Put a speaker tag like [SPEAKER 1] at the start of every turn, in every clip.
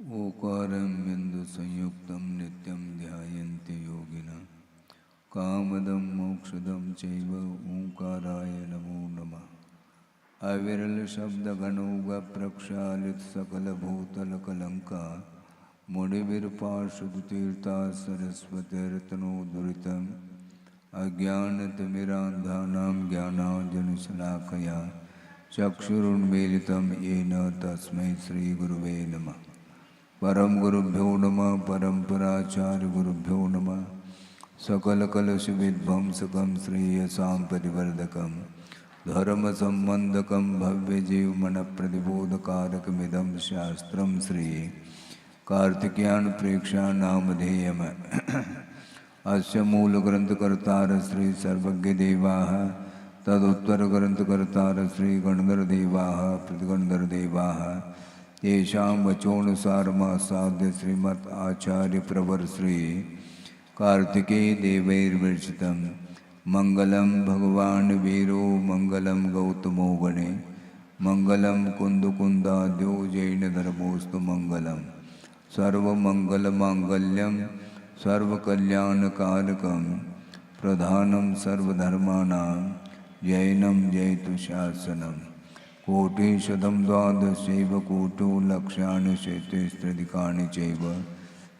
[SPEAKER 1] ओकारं बिन्दुसंयुक्तं नित्यं ध्यायन्ति योगिनः कामदं मोक्षदं चैव ओंकाराय नमो नमः। अविरलशब्दगणौघप्रक्षालितसकलभूतलकलङ्का मुनिविरपार्षदतीर्था सरस्वतीर्तनोद्धृतम् अज्ञानतिमिरान्धानां ज्ञानाञ्जनशलाकया चक्षुरुन्मीलितं येन तस्मै श्रीगुरुवे नमः। परम गुरुभ्यो नमः परम्पराचार्य गुरुभ्यो नमः। सकलकलुषविध्वंसकं श्रेयसां परिवर्धकं धर्मसम्बन्धकं भव्यजीवमनप्रतिबोधकारकमिदं शास्त्रं श्री कार्तिकेयप्रेक्षानामधेयम् अस्य मूलग्रन्थकर्तार श्री सर्वज्ञदेवाः तदुत्तरग्रन्थकर्तार श्री गणधरदेवाः प्रतिगणधरदेवाः येषां वचोनुसारमासाद्य श्रीमत् आचार्य प्रवर श्री कार्तिकेय देवैर्विरचितं मंगलम भगवान वीरो मंगलम गौतमो गणे मंगलम कुंदकुंदाद्यो जैनधर्मोस्तु मंगलम सर्वमंगलमांगल्यम सर्वकल्याणकारकं प्रधानं सर्वधर्माणां जैनं जयतु शासनम्। कोटिशतं द्वादशैव कोटो लक्षाणि शतैस्त्रिधिकानि चैव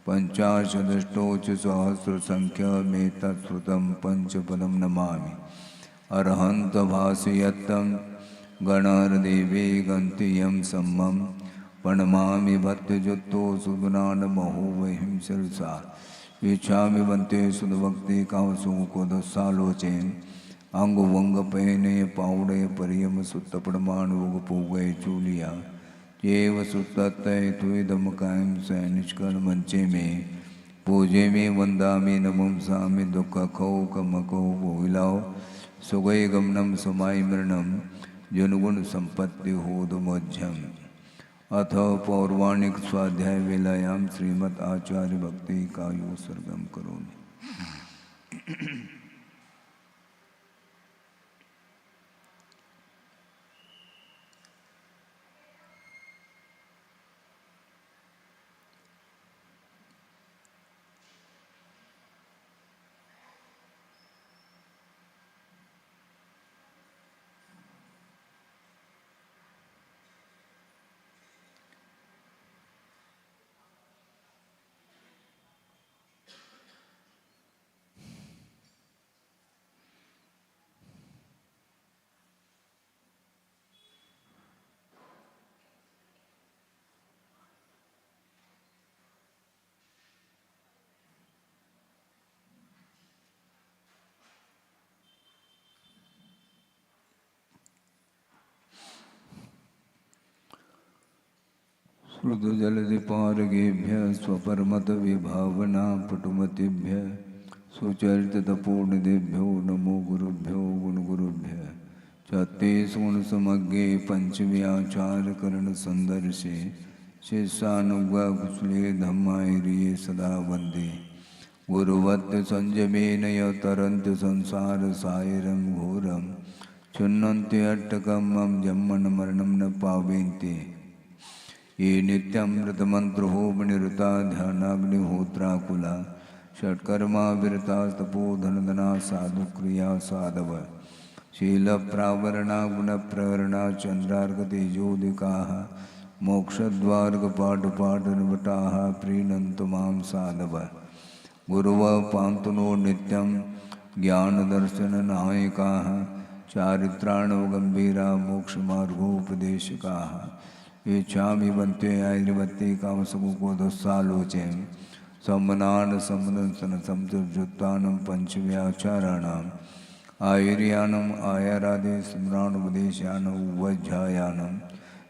[SPEAKER 1] पञ्चाशदष्टोच सहस्रसङ्ख्यमेतत्श्रुतं पञ्चपदं नमामि। अर्हन्तभासयत्तं गणर्देवे गन्ति यं सम्मं प्रणमामि भक्तजुत्तो सुगुणानमहो वहिं शिरसा इच्छामि बन्ते सुदभक्ति कामसुकोदसालोचेन अंग वंग पहने पाउडे परियम सुत्त पड़माणुग पूगय चूलिया जेव सुत्तय तुदम कायम से निष्कल मंचे में पूजे में वंदा में नमम सामे दुख खो कमको विलाओ सुगय गमनम समाय मृणम जनुगुण संपत्ति होदमोज्झम। अथ पौर्वाणिक स्वाध्याय वेलायाम श्रीमद् आचार्य भक्ति कायो सर्गम करोमि। श्रुतजलधिपारगेभ्य स्वपरमत विभावना पटुमतिभ्य सुचरितपूर्णदेभ्यो नमो गुरुभ्यो गुणगुरुभ्य चत्तेषुगुणसमग्रे पंचव्याचारकरणसन्दर्शे शिष्यानुगकुशले धम्मायिरिये सदा वन्दे गुरुवत्त संयमेन तरन्ति संसारसागरं घोरं छिन्नन्ति अट्टकमं जन्मन मरणं न पावन्ति ये नित्यमृतमंत्रोपनिरुता ध्यानाग्निहोत्राकुला षट्कर्मा विरता तपोधनदना साधुक्रिया साधव शीलप्रावरणा गुणप्रवरणा चंद्रार्कतेजोदिकाः मोक्षद्वारकपाटपाटनवटाः प्रीणन्तु मां साधव गुरुव पान्तुनो नित्यं ज्ञानदर्शननायकाः चारित्राणवगम्भीरा मोक्षमार्गोपदेशकाः इच्छामि बन्ते आयुर्वत्ते कामसुकोदसालोचेन सम्मनान सम्मदंसन समजुत्तानं पंचव्याचाराणाम् आयुर्यानम् आयारादे स्मरानुपदेशानं वज्झायानं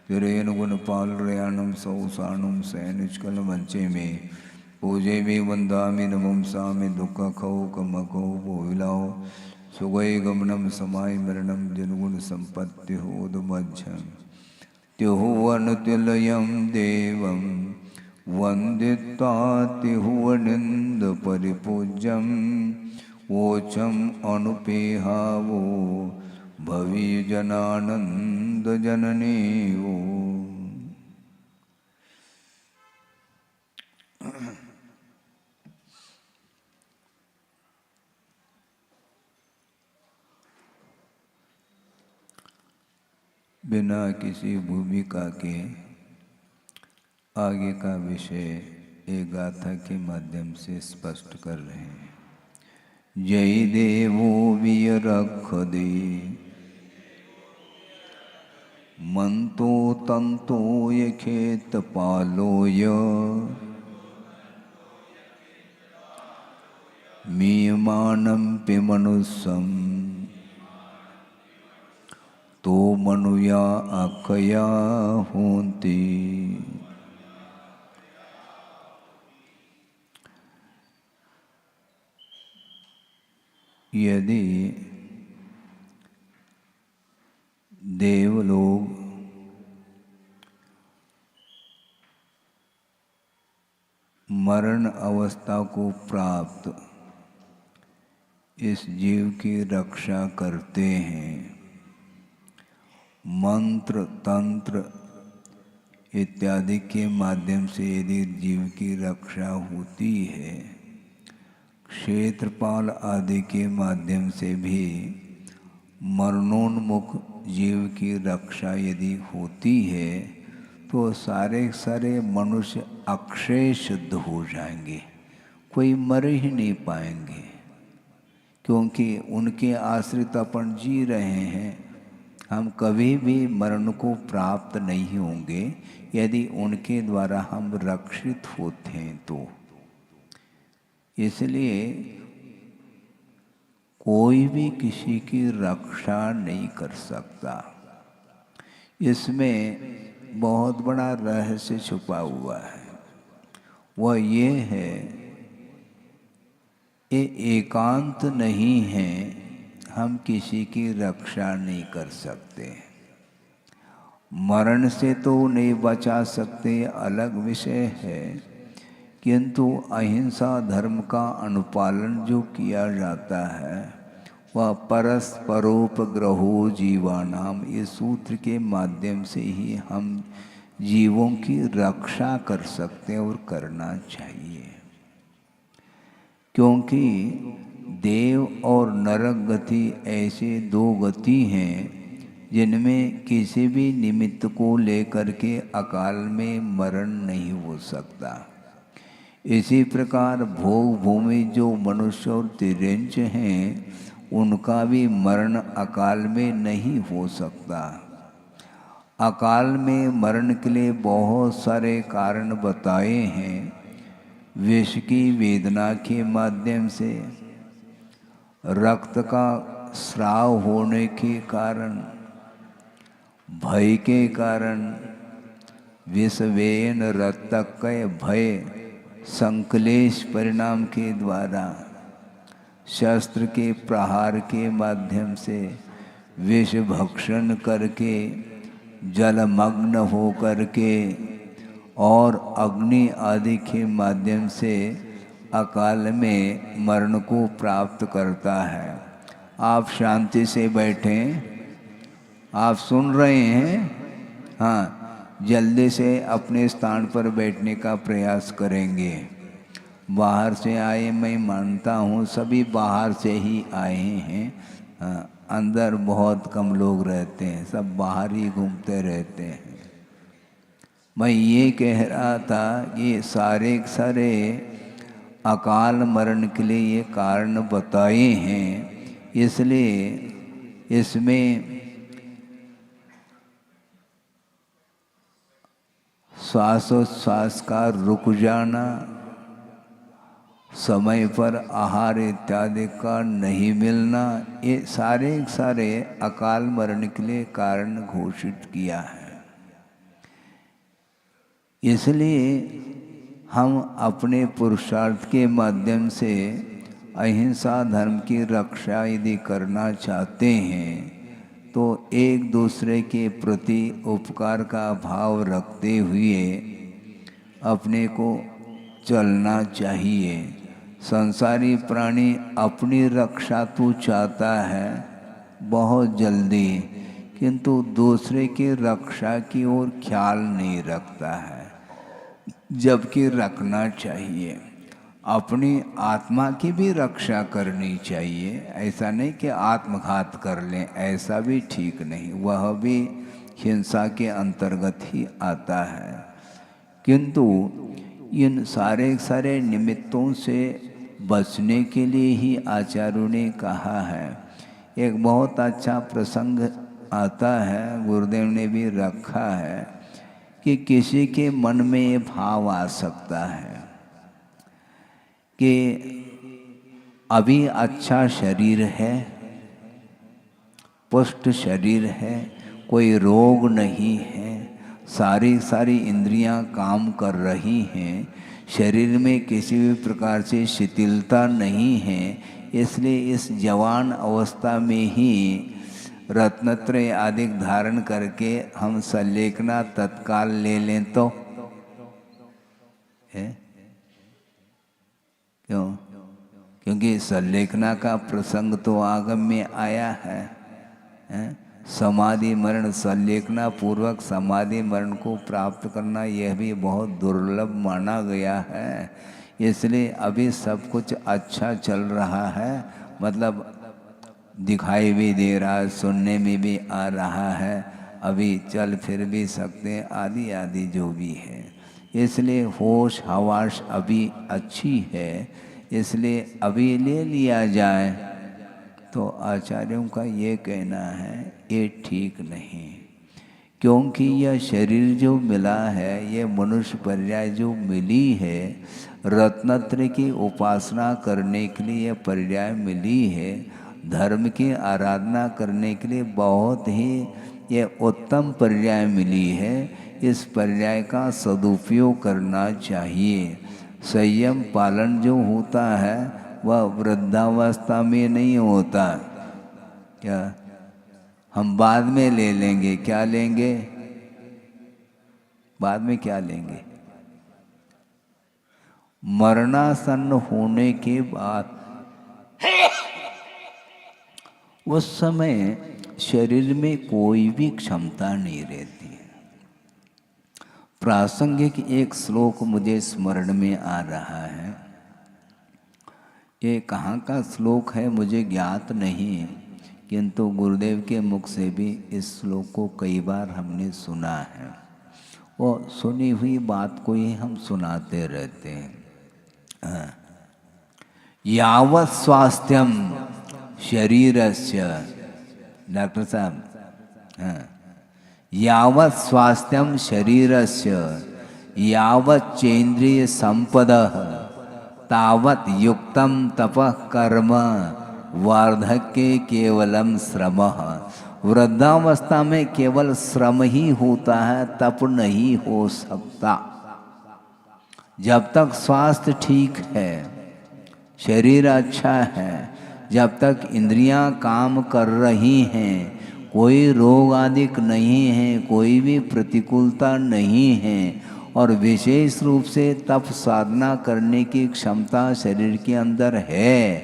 [SPEAKER 1] तिरेनुगुणपालयानं सौसानं सैनिष्कलमञ्चे मे पूजे मे वन्दामि नमं सामि दुःखखौ कमखौ विलाओ सुगय गमनं समाय मरणं जनुगुणसम्पत्तिहोदमज्झम् तिहुवनुतिलयं देवं वन्दित्वातिहुवनिन्दपरिपूज्यं वोचम् अनुपेहावो भवीजनानन्दजननी वो। बिना किसी भूमिका के आगे का विषय एक गाथा के माध्यम से स्पष्ट कर रहे हैं। जय देवो विय रख दे, मंतो तंतो ये खेत पालोय, मीयमानं पे मनुष्यं तो मनुया अखया होती। यदि देवलोग मरण अवस्था को प्राप्त इस जीव की रक्षा करते हैं, मंत्र तंत्र इत्यादि के माध्यम से यदि जीव की रक्षा होती है, क्षेत्रपाल आदि के माध्यम से भी मरणोन्मुख जीव की रक्षा यदि होती है, तो सारे सारे मनुष्य अक्षय शुद्ध हो जाएंगे, कोई मर ही नहीं पाएंगे, क्योंकि उनके आश्रित अपन जी रहे हैं। हम कभी भी मरण को प्राप्त नहीं होंगे यदि उनके द्वारा हम रक्षित होते हैं तो। इसलिए कोई भी किसी की रक्षा नहीं कर सकता। इसमें बहुत बड़ा रहस्य छुपा हुआ है। वह ये है, ये एकांत नहीं है, हम किसी की रक्षा नहीं कर सकते। मरण से तो नहीं बचा सकते, अलग विषय है, किंतु अहिंसा धर्म का अनुपालन जो किया जाता है वह परस्परोपग्रहो जीवानाम, इस सूत्र के माध्यम से ही हम जीवों की रक्षा कर सकते हैं और करना चाहिए। क्योंकि देव और नरक गति ऐसे दो गति हैं जिनमें किसी भी निमित्त को लेकर के अकाल में मरण नहीं हो सकता। इसी प्रकार भोग भूमि जो मनुष्य और तिर्यंच हैं, उनका भी मरण अकाल में नहीं हो सकता। अकाल में मरण के लिए बहुत सारे कारण बताए हैं। विष की वेदना के माध्यम से, रक्त का स्राव होने के कारण, भय के कारण, विषवेन रक्तकय भय संक्लेश परिणाम के द्वारा, शस्त्र के प्रहार के माध्यम से, विष भक्षण करके, जलमग्न हो करके और अग्नि आदि के माध्यम से अकाल में मरण को प्राप्त करता है। आप शांति से बैठें, आप सुन रहे हैं? हाँ, जल्दी से अपने स्थान पर बैठने का प्रयास करेंगे। बाहर से आए, मैं मानता हूँ सभी बाहर से ही आए हैं। हाँ, अंदर बहुत कम लोग रहते हैं, सब बाहर ही घूमते रहते हैं। मैं ये कह रहा था कि सारे सारे अकाल मरण के लिए ये कारण बताए हैं, इसलिए इसमें श्वासोच्छ्वास का रुक जाना, समय पर आहार इत्यादि का नहीं मिलना, ये सारे अकाल मरण के लिए कारण घोषित किया है। इसलिए हम अपने पुरुषार्थ के माध्यम से अहिंसा धर्म की रक्षा यदि करना चाहते हैं तो एक दूसरे के प्रति उपकार का भाव रखते हुए अपने को चलना चाहिए। संसारी प्राणी अपनी रक्षा तो चाहता है बहुत जल्दी, किंतु दूसरे की रक्षा की ओर ख्याल नहीं रखता है, जबकि रखना चाहिए। अपनी आत्मा की भी रक्षा करनी चाहिए। ऐसा नहीं कि आत्मघात कर लें, ऐसा भी ठीक नहीं। वह भी हिंसा के अंतर्गत ही आता है। किंतु इन सारे सारे निमित्तों से बचने के लिए ही आचार्यों ने कहा है। एक बहुत अच्छा प्रसंग आता है, गुरुदेव ने भी रखा है कि किसी के मन में ये भाव आ सकता है कि अभी अच्छा शरीर है, पुष्ट शरीर है, कोई रोग नहीं है, सारी इंद्रियां काम कर रही हैं, शरीर में किसी भी प्रकार से शिथिलता नहीं है, इसलिए इस जवान अवस्था में ही रत्नत्रय आदि धारण करके हम संलेखना तत्काल ले लें तो है क्यों? क्योंकि संलेखना का प्रसंग तो आगम में आया है, समाधि मरण, संलेखना पूर्वक समाधि मरण को प्राप्त करना यह भी बहुत दुर्लभ माना गया है। इसलिए अभी सब कुछ अच्छा चल रहा है, मतलब दिखाई भी दे रहा है, सुनने में भी आ रहा है, अभी चल फिर भी सकते हैं, आदि आदि जो भी है। इसलिए होश हवास अभी अच्छी है, इसलिए अभी ले लिया जाए। तो आचार्यों का ये कहना है ये ठीक नहीं, क्योंकि यह शरीर जो मिला है, ये मनुष्य पर्याय जो मिली है, रत्नत्रय की उपासना करने के लिए यह पर्याय मिली है, धर्म की आराधना करने के लिए बहुत ही ये उत्तम पर्याय मिली है। इस पर्याय का सदुपयोग करना चाहिए। संयम पालन जो होता है वह वृद्धावस्था में नहीं होता। क्या हम बाद में ले लेंगे? क्या लेंगे? बाद में क्या लेंगे? मरणासन्न होने के बाद उस समय शरीर में कोई भी क्षमता नहीं रहती है। प्रासंगिक एक श्लोक मुझे स्मरण में आ रहा है। ये कहाँ का श्लोक है मुझे ज्ञात नहीं, किंतु गुरुदेव के मुख से भी इस श्लोक को कई बार हमने सुना है। वो सुनी हुई बात को ही हम सुनाते रहते हैं। यावत् स्वास्थ्यम शरीरस्य, डॉक्टर साहब, यावत् स्वास्थ्यम शरीरस्य यावत् चेन्द्रिय संपदः तावत् युक्तम तपः कर्म वार्धक्ये केवलम श्रमः। वृद्धावस्था में केवल श्रम ही होता है, तप नहीं हो सकता। जब तक स्वास्थ्य ठीक है, शरीर अच्छा है, जब तक इंद्रियां काम कर रही हैं, कोई रोग आदि नहीं है, कोई भी प्रतिकूलता नहीं है, और विशेष रूप से तप साधना करने की क्षमता शरीर के अंदर है,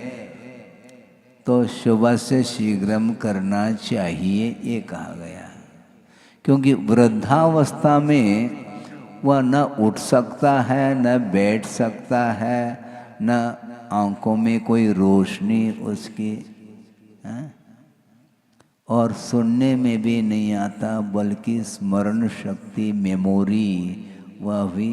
[SPEAKER 1] तो शुभ से शीघ्रम करना चाहिए, ये कहा गया है। क्योंकि वृद्धावस्था में वह न उठ सकता है, न बैठ सकता है, न आंखों में कोई रोशनी उसकी है, और सुनने में भी नहीं आता, बल्कि स्मरण शक्ति, मेमोरी, वह भी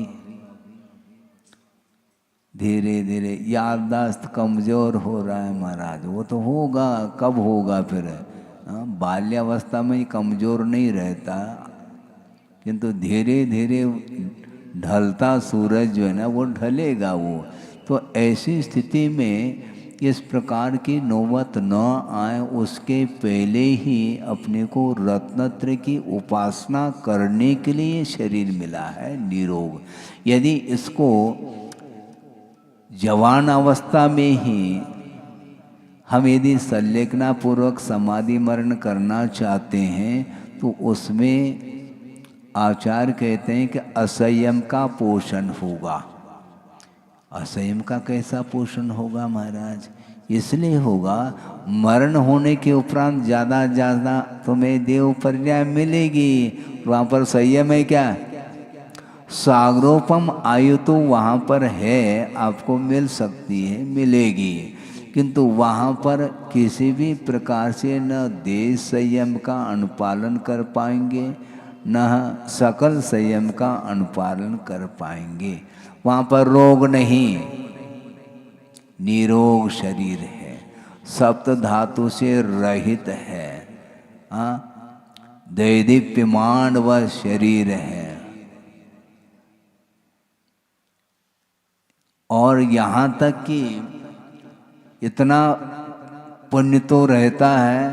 [SPEAKER 1] धीरे धीरे याददाश्त कमज़ोर हो रहा है महाराज। वो तो होगा, कब होगा फिर? बाल्यावस्था में ही कमज़ोर नहीं रहता, किंतु धीरे धीरे ढलता सूरज जो है ना, वो ढलेगा वो। तो ऐसी स्थिति में इस प्रकार की नौबत न आए, उसके पहले ही अपने को रत्नत्रय की उपासना करने के लिए शरीर मिला है निरोग। यदि इसको जवान अवस्था में ही हम यदि संलेखना पूर्वक समाधि मरण करना चाहते हैं, तो उसमें आचार्य कहते हैं कि असंयम का पोषण होगा। असंयम का कैसा पोषण होगा महाराज? इसलिए होगा, मरण होने के उपरांत ज़्यादा ज़्यादा तुम्हें देव पर्याय मिलेगी, वहाँ पर संयम है क्या? सागरोपम आयु तो वहाँ पर है, आपको मिल सकती है, मिलेगी, किंतु वहाँ पर किसी भी प्रकार से न देश संयम का अनुपालन कर पाएंगे, न सकल संयम का अनुपालन कर पाएंगे। वहाँ पर रोग नहीं, निरोग शरीर है, सप्त धातु से रहित है, दैदीप्यमान वह शरीर है। और यहाँ तक कि इतना पुण्य तो रहता है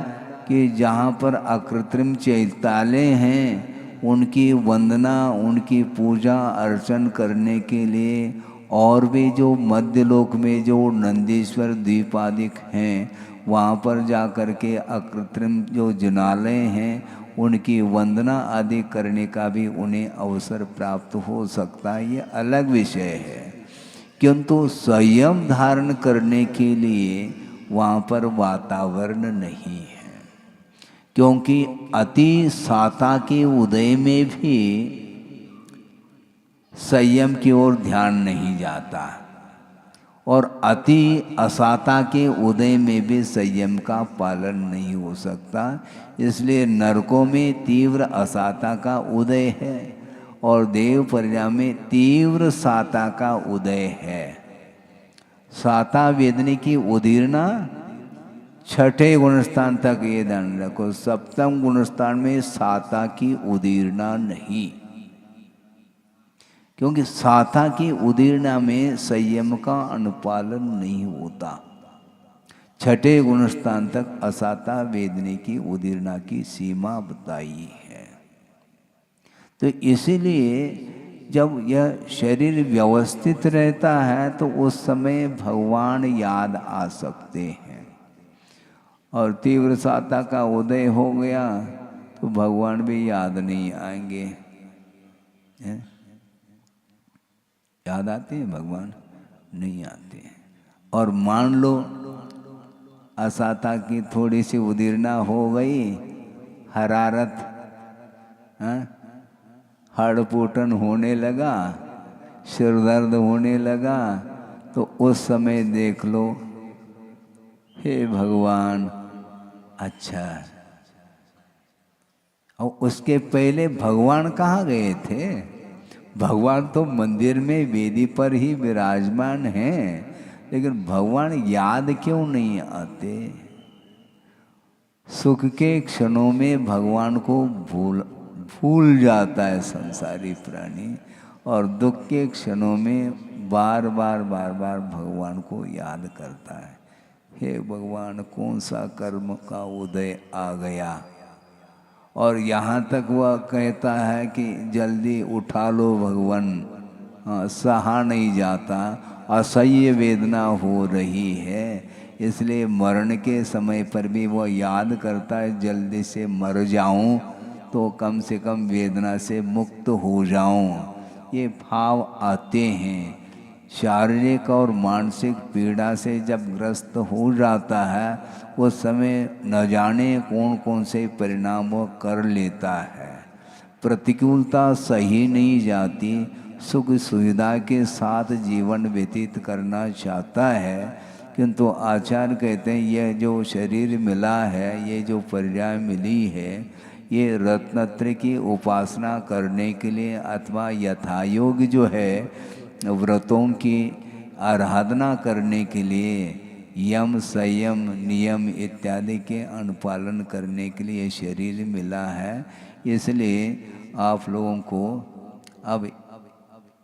[SPEAKER 1] कि जहाँ पर अकृत्रिम चैतालय हैं उनकी वंदना, उनकी पूजा अर्चन करने के लिए, और भी जो मध्यलोक में जो नंदीश्वर द्वीपादिक हैं वहाँ पर जा कर के अकृत्रिम जो जिनालय हैं उनकी वंदना आदि करने का भी उन्हें अवसर प्राप्त हो सकता है, ये अलग विषय है। किंतु संयम धारण करने के लिए वहाँ पर वातावरण नहीं है, क्योंकि अति साता के उदय में भी संयम की ओर ध्यान नहीं जाता, और अति असाता के उदय में भी संयम का पालन नहीं हो सकता। इसलिए नरकों में तीव्र असाता का उदय है और देव प्रजा में तीव्र साता का उदय है। साता वेदनी की उदीर्णा छठे गुणस्थान तक, ये ध्यान रखो, सप्तम गुणस्थान में साता की उदीर्णा नहीं, क्योंकि साता की उदीर्णा में संयम का अनुपालन नहीं होता। छठे गुणस्थान तक असाता वेदनी की उदीर्णा की सीमा बताई है। तो इसीलिए जब यह शरीर व्यवस्थित रहता है तो उस समय भगवान याद आ सकते हैं, और तीव्र साता का उदय हो गया तो भगवान भी याद नहीं आएंगे। याद आते हैं भगवान? नहीं आते हैं। और मान लो असाता की थोड़ी सी उदीर्णा हो गई, हरारत, हड़पोटन होने लगा, सिर दर्द होने लगा, तो उस समय देख लो, हे भगवान, अच्छा। और उसके पहले भगवान कहाँ गए थे? भगवान तो मंदिर में वेदी पर ही विराजमान हैं, लेकिन भगवान याद क्यों नहीं आते? सुख के क्षणों में भगवान को भूल जाता है संसारी प्राणी, और दुख के क्षणों में बार बार भगवान को याद करता है। हे भगवान, कौन सा कर्म का उदय आ गया? और यहाँ तक वह कहता है कि जल्दी उठा लो भगवान, सहा नहीं जाता, असह्य वेदना हो रही है। इसलिए मरण के समय पर भी वह याद करता है, जल्दी से मर जाऊं तो कम से कम वेदना से मुक्त हो जाऊं। ये भाव आते हैं। शारीरिक और मानसिक पीड़ा से जब ग्रस्त हो जाता है उस समय न जाने कौन कौन से परिणाम वो कर लेता है। प्रतिकूलता सही नहीं जाती, सुख सुविधा के साथ जीवन व्यतीत करना चाहता है, किंतु आचार्य कहते हैं यह जो शरीर मिला है, ये जो पर्याय मिली है, ये रत्नत्रय की उपासना करने के लिए अथवा यथायोग जो है व्रतों की आराधना करने के लिए, यम संयम नियम इत्यादि के अनुपालन करने के लिए शरीर मिला है। इसलिए आप लोगों को अब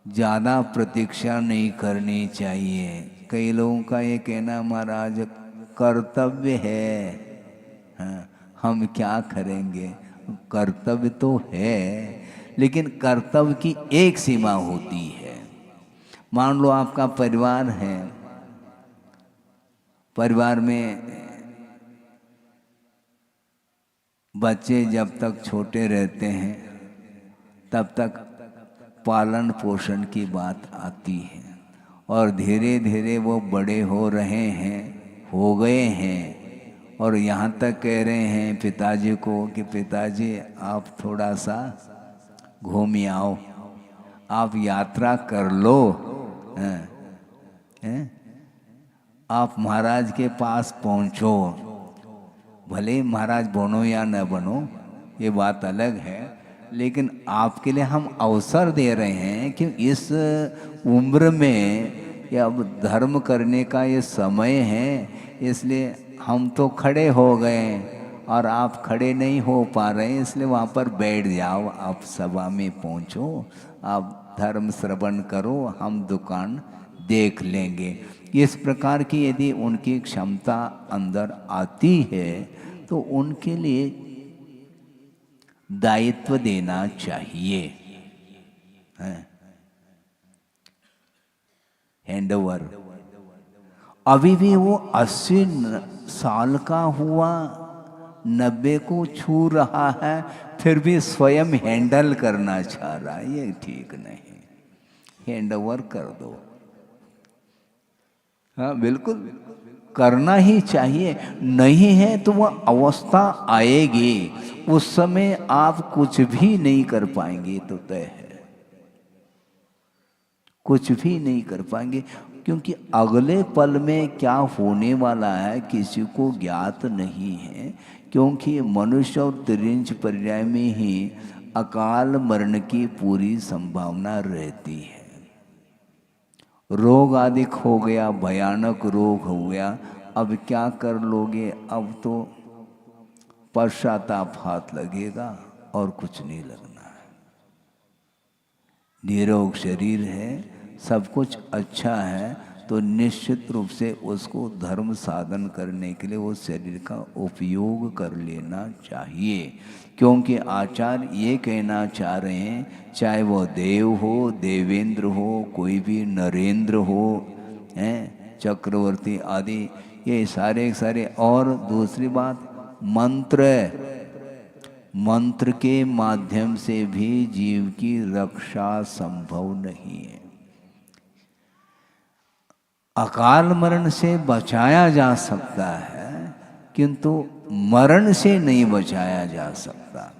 [SPEAKER 1] ज़्यादा प्रतीक्षा नहीं करनी चाहिए। कई लोगों का ये कहना, महाराज कर्तव्य है, हाँ, हम क्या करेंगे? कर्तव्य तो है, लेकिन कर्तव्य की एक सीमा होती है। मान लो आपका परिवार है, परिवार में बच्चे जब तक छोटे रहते हैं तब तक पालन पोषण की बात आती है, और धीरे धीरे वो बड़े हो रहे हैं, हो गए हैं, और यहाँ तक कह रहे हैं पिताजी को कि पिताजी आप थोड़ा सा घूम आओ, आप यात्रा कर लो। आप महाराज के पास पहुंचो, भले ही महाराज बनो या न बनो, ये बात अलग है, लेकिन आपके लिए हम अवसर दे रहे हैं कि इस उम्र में ये अब धर्म करने का ये समय है, इसलिए हम तो खड़े हो गए और आप खड़े नहीं हो पा रहे हैं, इसलिए वहाँ पर बैठ जाओ, आप सभा में पहुँचो, आप धर्म श्रवण करो, हम दुकान देख लेंगे। इस प्रकार की यदि उनकी क्षमता अंदर आती है तो उनके लिए दायित्व देना चाहिए, हैंडओवर। अभी भी वो 80 साल का हुआ, 90 को छू रहा है, फिर भी स्वयं हैंडल करना चाह रहा है, ये ठीक नहीं। हैंडओवर कर दो। हाँ बिल्कुल करना ही चाहिए, नहीं है तो वह अवस्था आएगी, उस समय आप कुछ भी नहीं कर पाएंगे, तो तय है, कुछ भी नहीं कर पाएंगे, क्योंकि अगले पल में क्या होने वाला है किसी को ज्ञात नहीं है, क्योंकि मनुष्य और त्रिंच पर्याय में ही अकाल मरण की पूरी संभावना रहती है। रोग आदि हो गया, भयानक रोग हो गया, अब क्या कर लोगे, अब तो पश्चाताप हाथ लगेगा और कुछ नहीं लगना है। निरोग शरीर है, सब कुछ अच्छा है, तो निश्चित रूप से उसको धर्म साधन करने के लिए वो शरीर का उपयोग कर लेना चाहिए, क्योंकि आचार्य ये कहना चाह रहे हैं, चाहे वो देव हो, देवेंद्र हो, कोई भी नरेंद्र हो, हैं चक्रवर्ती आदि, ये सारे सारे। और दूसरी बात, मंत्र के माध्यम से भी जीव की रक्षा संभव नहीं है। अकाल मरण से बचाया जा सकता है, किंतु मरण से नहीं बचाया जा सकता।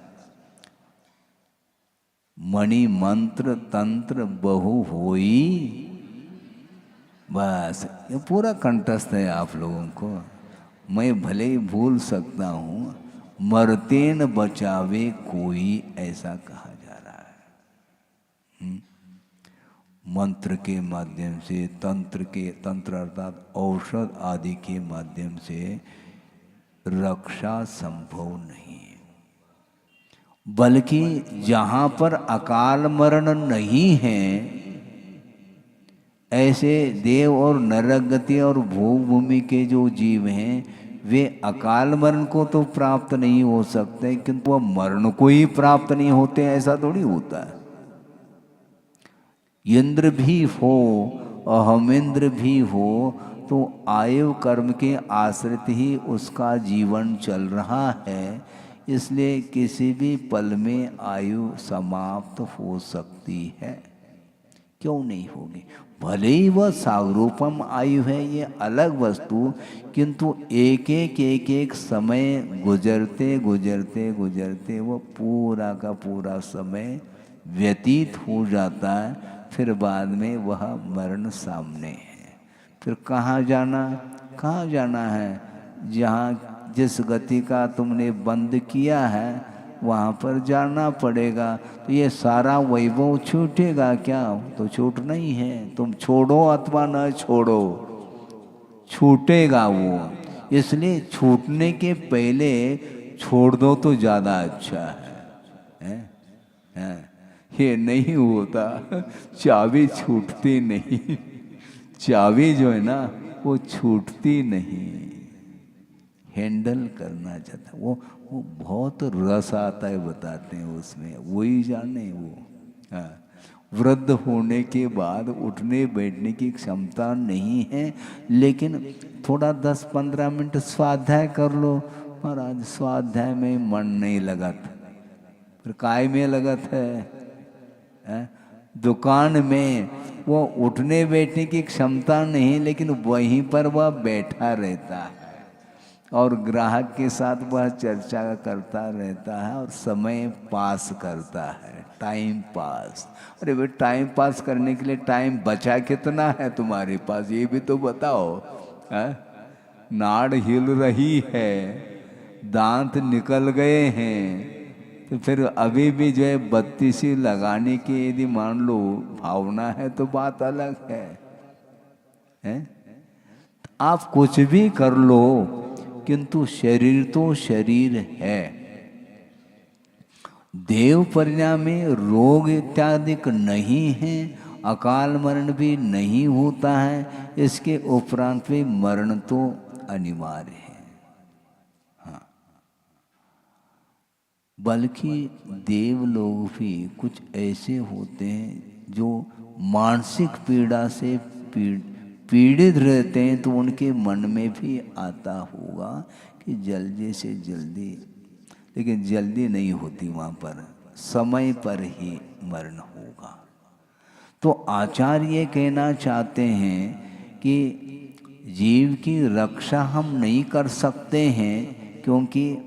[SPEAKER 1] मणि मंत्र तंत्र बहु होई, बस ये पूरा कंठस्थ है आप लोगों को। मैं भले ही भूल सकता हूँ, मरते न बचावे कोई, ऐसा कहा जा रहा है। मंत्र के माध्यम से, तंत्र अर्थात औषध आदि के माध्यम से रक्षा संभव नहीं है। बल्कि जहाँ पर अकाल मरण नहीं है, ऐसे देव और नरक गति और भूमि के जो जीव हैं, वे अकाल मरण को तो प्राप्त नहीं हो सकते, किंतु वह मरण को ही प्राप्त नहीं होते, ऐसा थोड़ी होता है। इंद्र भी हो, अहमेंद्र भी हो, तो आयु कर्म के आश्रित ही उसका जीवन चल रहा है, इसलिए किसी भी पल में आयु समाप्त हो सकती है। क्यों नहीं होगी? भले ही वह सारूपम आयु है, ये अलग वस्तु, किंतु एक समय गुजरते गुजरते गुजरते वह पूरा का पूरा समय व्यतीत हो जाता है, फिर बाद में वह मरण सामने है। फिर कहाँ जाना है? जहाँ जिस गति का तुमने बंद किया है वहाँ पर जाना पड़ेगा। तो ये सारा वैभव छूटेगा क्या? तो छूटना ही है। तुम छोड़ो अथवा न छोड़ो, छूटेगा वो। इसलिए छूटने के पहले छोड़ दो तो ज़्यादा अच्छा है? ये नहीं होता, चाबी छूटती नहीं। चाबी जो है ना वो छूटती नहीं, हैंडल करना चाहता। वो बहुत रस आता है, बताते हैं उसमें, वही जाने वो। हाँ, वृद्ध होने के बाद उठने बैठने की क्षमता नहीं है, लेकिन थोड़ा 10-15 मिनट स्वाध्याय कर लो। महाराज स्वाध्याय में मन नहीं लगत, फिर काय में लगत है? दुकान में वो उठने बैठने की क्षमता नहीं, लेकिन वहीं पर वह बैठा रहता है और ग्राहक के साथ वह चर्चा करता रहता है और समय पास करता है, टाइम पास। अरे भाई, टाइम पास करने के लिए टाइम बचा कितना है तुम्हारे पास, ये भी तो बताओ। नाड़ हिल रही है, दांत निकल गए हैं, तो फिर अभी भी जो है बत्तीसी लगाने की यदि मान लो भावना है तो बात अलग है, हैं? आप कुछ भी कर लो किंतु शरीर तो शरीर है। देव परिणाम में रोग इत्यादि नहीं है, अकाल मरण भी नहीं होता है, इसके उपरांत भी मरण तो अनिवार्य है। हाँ, बल्कि देव लोग भी कुछ ऐसे होते हैं जो मानसिक पीड़ा से पीड़ित रहते हैं, तो उनके मन में भी आता होगा कि जल्दी से जल्दी, लेकिन जल्दी नहीं होती, वहाँ पर समय पर ही मरण होगा। तो आचार्य ये कहना चाहते हैं कि जीव की रक्षा हम नहीं कर सकते हैं, क्योंकि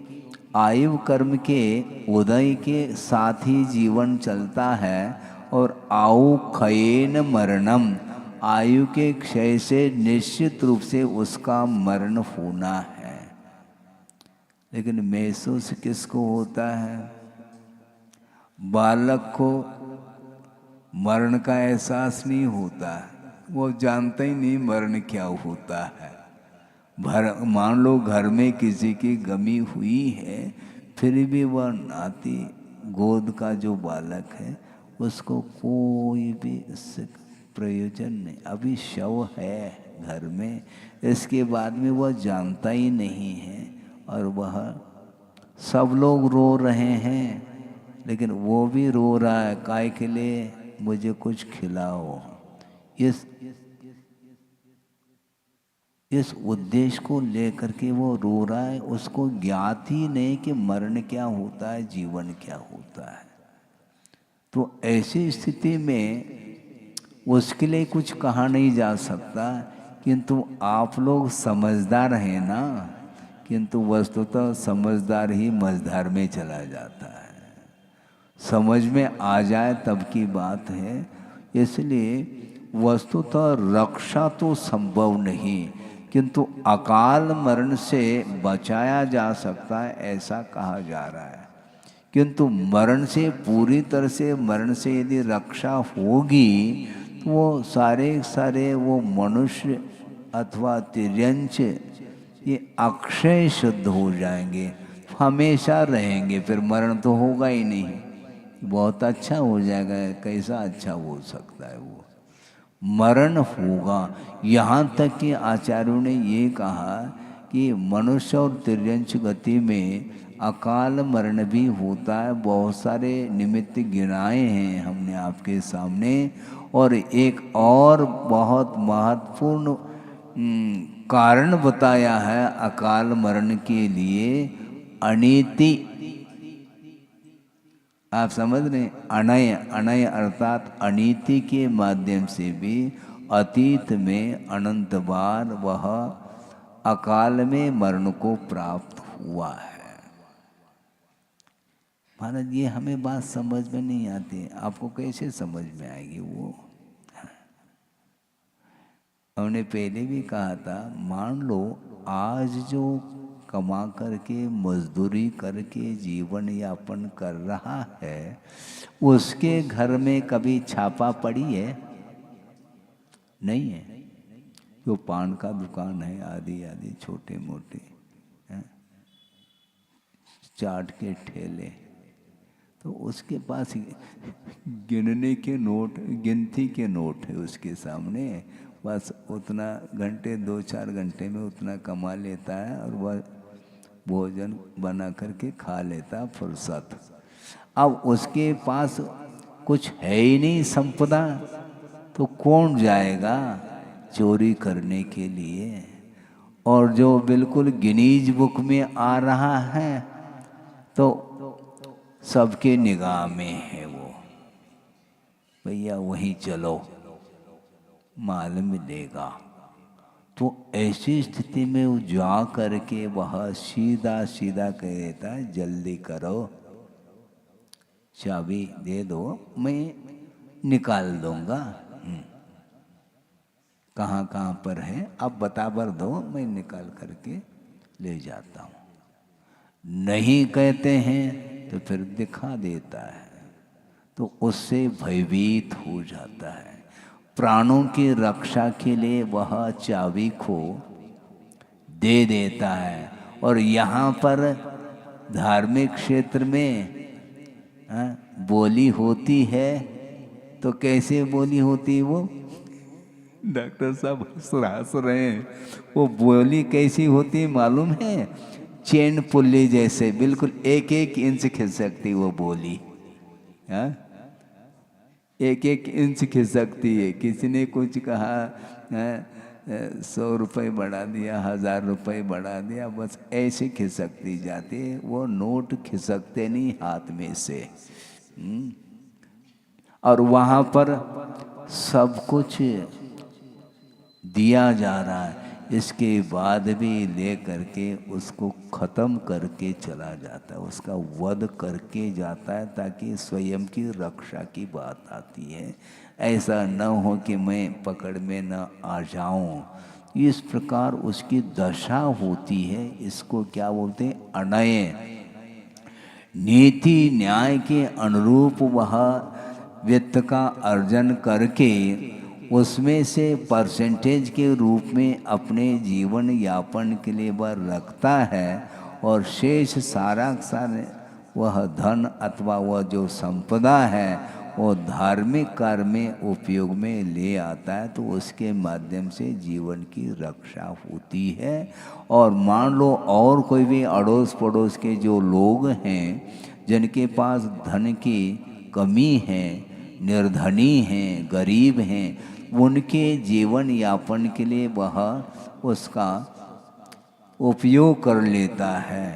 [SPEAKER 1] आयु कर्म के उदय के साथ ही जीवन चलता है, और आयु क्षयेन मरणम, आयु के क्षय से निश्चित रूप से उसका मरण होना है। लेकिन महसूस किसको होता है? बालक को मरण का एहसास नहीं होता, वो जानता ही नहीं मरण क्या होता है। मान लो घर में किसी की गमी हुई है, फिर भी वह नाती गोद का जो बालक है उसको कोई भी इससे प्रयोजन नहीं। अभी शव है घर में, इसके बाद में वह जानता ही नहीं है, और वह सब लोग रो रहे हैं, लेकिन वो भी रो रहा है काय के लिए, मुझे कुछ खिलाओ। इस उद्देश्य को लेकर के वो रो रहा है, उसको ज्ञात ही नहीं कि मरण क्या होता है, जीवन क्या होता है। तो ऐसी स्थिति में उसके लिए कुछ कहा नहीं जा सकता, किंतु आप लोग समझदार हैं ना, किंतु वस्तुतः समझदार ही मझधार में चला जाता है। समझ में आ जाए तब की बात है। इसलिए वस्तुतः रक्षा तो संभव नहीं, किंतु अकाल मरण से बचाया जा सकता है, ऐसा कहा जा रहा है। किंतु मरण से पूरी तरह से, मरण से यदि रक्षा होगी तो वो सारे वो मनुष्य अथवा तिर्यंच ये अक्षय शुद्ध हो जाएंगे, हमेशा रहेंगे, फिर मरण तो होगा ही नहीं। बहुत अच्छा हो जाएगा, कैसा अच्छा हो सकता है? वो मरण होगा। यहाँ तक कि आचार्यों ने ये कहा कि मनुष्य और तिर्यंच गति में अकाल मरण भी होता है। बहुत सारे निमित्त गिनाए हैं हमने आपके सामने, और एक और बहुत महत्वपूर्ण कारण बताया है अकाल मरण के लिए, अनीति। आप समझ रहे? अनय, अनय अर्थात अनीति के माध्यम से भी अतीत में अनंत बार वह अकाल में मरण को प्राप्त हुआ है। महाराज ये हमें बात समझ में नहीं आती, आपको कैसे समझ में आएगी? वो हमने पहले भी कहा था, मान लो आज जो कमा करके मजदूरी करके जीवन यापन कर रहा है, उसके घर में कभी छापा पड़ी है? नहीं है। जो पान का दुकान है, आदि आदि छोटे मोटे चाट के ठेले, तो उसके पास गिनने के नोट, गिनती के नोट है उसके सामने, बस उतना घंटे 2-4 घंटे में उतना कमा लेता है, और वह भोजन बना करके खा लेता फुर्सत। अब उसके पास कुछ है ही नहीं संपदा, तो कौन जाएगा चोरी करने के लिए? और जो बिल्कुल गिनीज बुक में आ रहा है तो सबके निगाह में है वो, भैया वहीं चलो माल मिलेगा। तो ऐसी स्थिति में वो जा करके वह सीधा सीधा कह देता है, जल्दी करो, चाबी दे दो, मैं निकाल दूंगा। कहाँ कहाँ पर है, आप बता दो, मैं निकाल करके ले जाता हूँ। नहीं कहते हैं तो फिर दिखा देता है, तो उससे भयभीत हो जाता है। प्राणों की रक्षा के लिए वह चाबी को दे देता है। और यहाँ पर धार्मिक क्षेत्र में बोली होती है, तो कैसे बोली होती है वो? डॉक्टर साहब हंस रहे हैं। वो बोली कैसी होती है मालूम है? चेन पुल्ली जैसे, बिल्कुल एक एक इंच खिसकती वो बोली। हाँ, एक एक इंच खिसकती है। किसी ने कुछ कहा 100 रुपये बढ़ा दिया, 1000 रुपये बढ़ा दिया, बस ऐसे खिसकती जाती है। वो नोट खिसकते नहीं हाथ में से। और वहाँ पर सब कुछ दिया जा रहा है, इसके बाद भी ले करके उसको ख़त्म करके चला जाता है, उसका वध करके जाता है, ताकि स्वयं की रक्षा की बात आती है। ऐसा न हो कि मैं पकड़ में न आ जाऊं। इस प्रकार उसकी दशा होती है। इसको क्या बोलते हैं? अनय। नीति न्याय के अनुरूप वह वित्त का अर्जन करके उसमें से परसेंटेज के रूप में अपने जीवन यापन के लिए वह रखता है, और शेष सारा वह धन अथवा वह जो संपदा है वो धार्मिक कार्य में उपयोग में ले आता है। तो उसके माध्यम से जीवन की रक्षा होती है। और मान लो और कोई भी अड़ोस पड़ोस के जो लोग हैं जिनके पास धन की कमी है, निर्धनी हैं, गरीब हैं, उनके जीवन यापन के लिए वह उसका उपयोग कर लेता है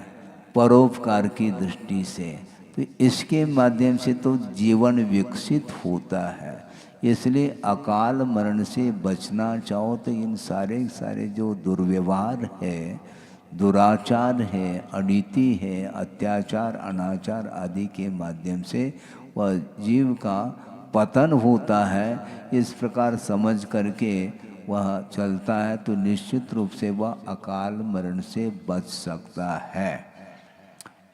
[SPEAKER 1] परोपकार की दृष्टि से। तो इसके माध्यम से तो जीवन विकसित होता है। इसलिए अकाल मरण से बचना चाहो तो इन सारे जो दुर्व्यवहार है, दुराचार है, अनीति है, अत्याचार, अनाचार आदि के माध्यम से वह जीव का पतन होता है। इस प्रकार समझ करके वह चलता है तो निश्चित रूप से वह अकाल मरण से बच सकता है।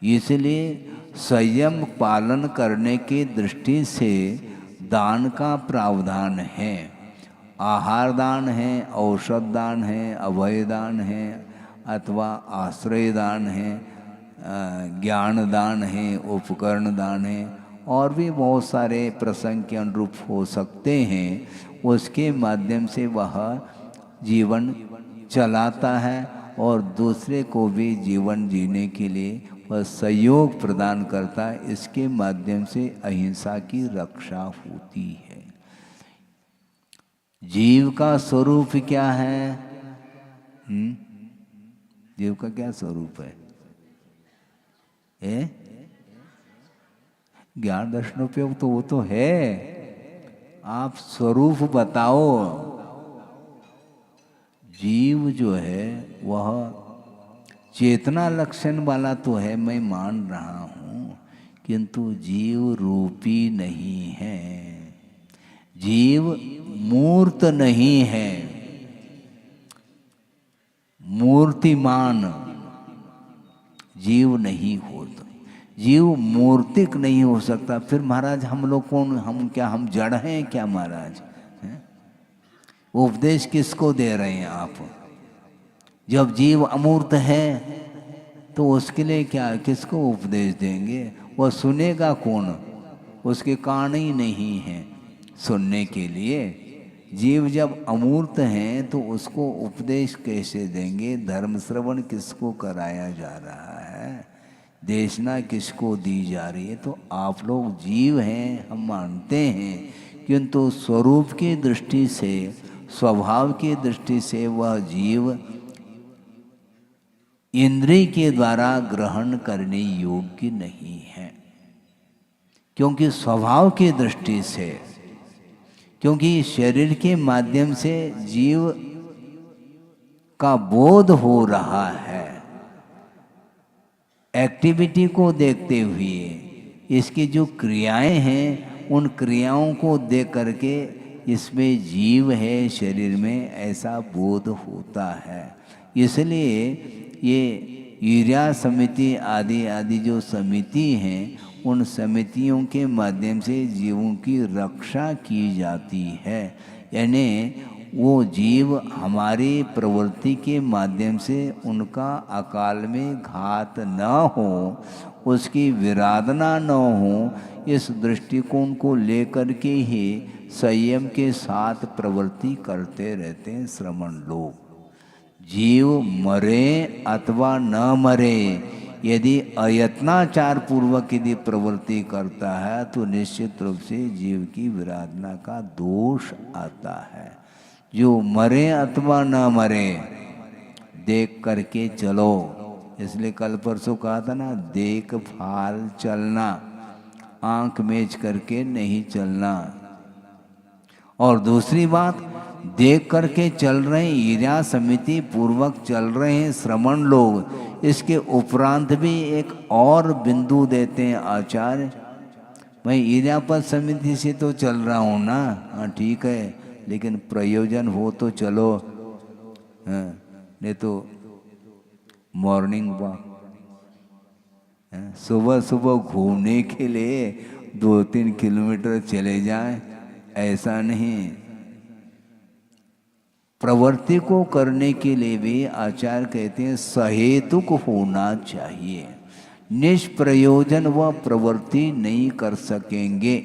[SPEAKER 1] इसलिए संयम पालन करने की दृष्टि से दान का प्रावधान है। आहार दान है, औषध दान है, अभय दान है, अथवा आश्रय दान है, ज्ञान दान है, उपकरण दान है, और भी बहुत सारे प्रसंग के अनुरूप हो सकते हैं। उसके माध्यम से वह जीवन चलाता है और दूसरे को भी जीवन जीने के लिए वह सहयोग प्रदान करता है। इसके माध्यम से अहिंसा की रक्षा होती है। जीव का स्वरूप क्या है? जीव का क्या स्वरूप है? ज्ञान दर्शनोपयोग तो वो तो है, आप स्वरूप बताओ। जीव जो है वह चेतना लक्षण वाला तो है, मैं मान रहा हूँ, किंतु जीव रूपी नहीं है। जीव मूर्त नहीं है, मूर्तिमान जीव नहीं होता। जीव मूर्तिक नहीं हो सकता। फिर महाराज हम लोग कौन? हम क्या, हम जड़ हैं क्या महाराज? उपदेश किसको दे रहे हैं आप? जब जीव अमूर्त है तो उसके लिए क्या, किसको उपदेश देंगे? वह सुनेगा कौन? उसके कान ही नहीं हैं सुनने के लिए। जीव जब अमूर्त हैं तो उसको उपदेश कैसे देंगे? धर्म श्रवण किसको कराया जा रहा है? देशना किसको दी जा रही है? तो आप लोग जीव हैं, हम मानते हैं, किंतु स्वरूप की दृष्टि से, स्वभाव की दृष्टि से वह जीव इंद्रिय के द्वारा ग्रहण करने योग्य नहीं है। क्योंकि स्वभाव की दृष्टि से, क्योंकि शरीर के माध्यम से जीव का बोध हो रहा है, एक्टिविटी को देखते हुए इसकी जो क्रियाएं हैं उन क्रियाओं को देख करके इसमें जीव है शरीर में, ऐसा बोध होता है। इसलिए ये ईर्या समिति आदि आदि जो समिति हैं, उन समितियों के माध्यम से जीवों की रक्षा की जाती है। यानी वो जीव हमारी प्रवृत्ति के माध्यम से उनका अकाल में घात न हो, उसकी विराधना न हो, इस दृष्टिकोण को लेकर के ही संयम के साथ प्रवृत्ति करते रहते हैं श्रमण लोग। जीव मरे अथवा न मरे, यदि अयत्नाचार पूर्वक यदि प्रवृत्ति करता है तो निश्चित रूप से जीव की विराधना का दोष आता है। जो मरे अथवा न मरे देख करके चलो। इसलिए कल परसों कहा था ना, देख भाल चलना, आंख मेज करके नहीं चलना। और दूसरी बात, देख करके चल रहे हैं, ईर्या समिति पूर्वक चल रहे हैं श्रमण लोग। इसके उपरांत भी एक और बिंदु देते हैं आचार्य, मैं ईर्यापद समिति से तो चल रहा हूँ ना, हाँ ठीक है, लेकिन प्रयोजन हो तो चलो, हाँ, नहीं तो मॉर्निंग वॉक, सुबह सुबह घूमने के लिए 2-3 किलोमीटर चले जाएं, ऐसा नहीं। प्रवृत्ति को करने के लिए भी आचार्य कहते हैं सहेतुक होना चाहिए। निष्प्रयोजन वह प्रवृत्ति नहीं कर सकेंगे।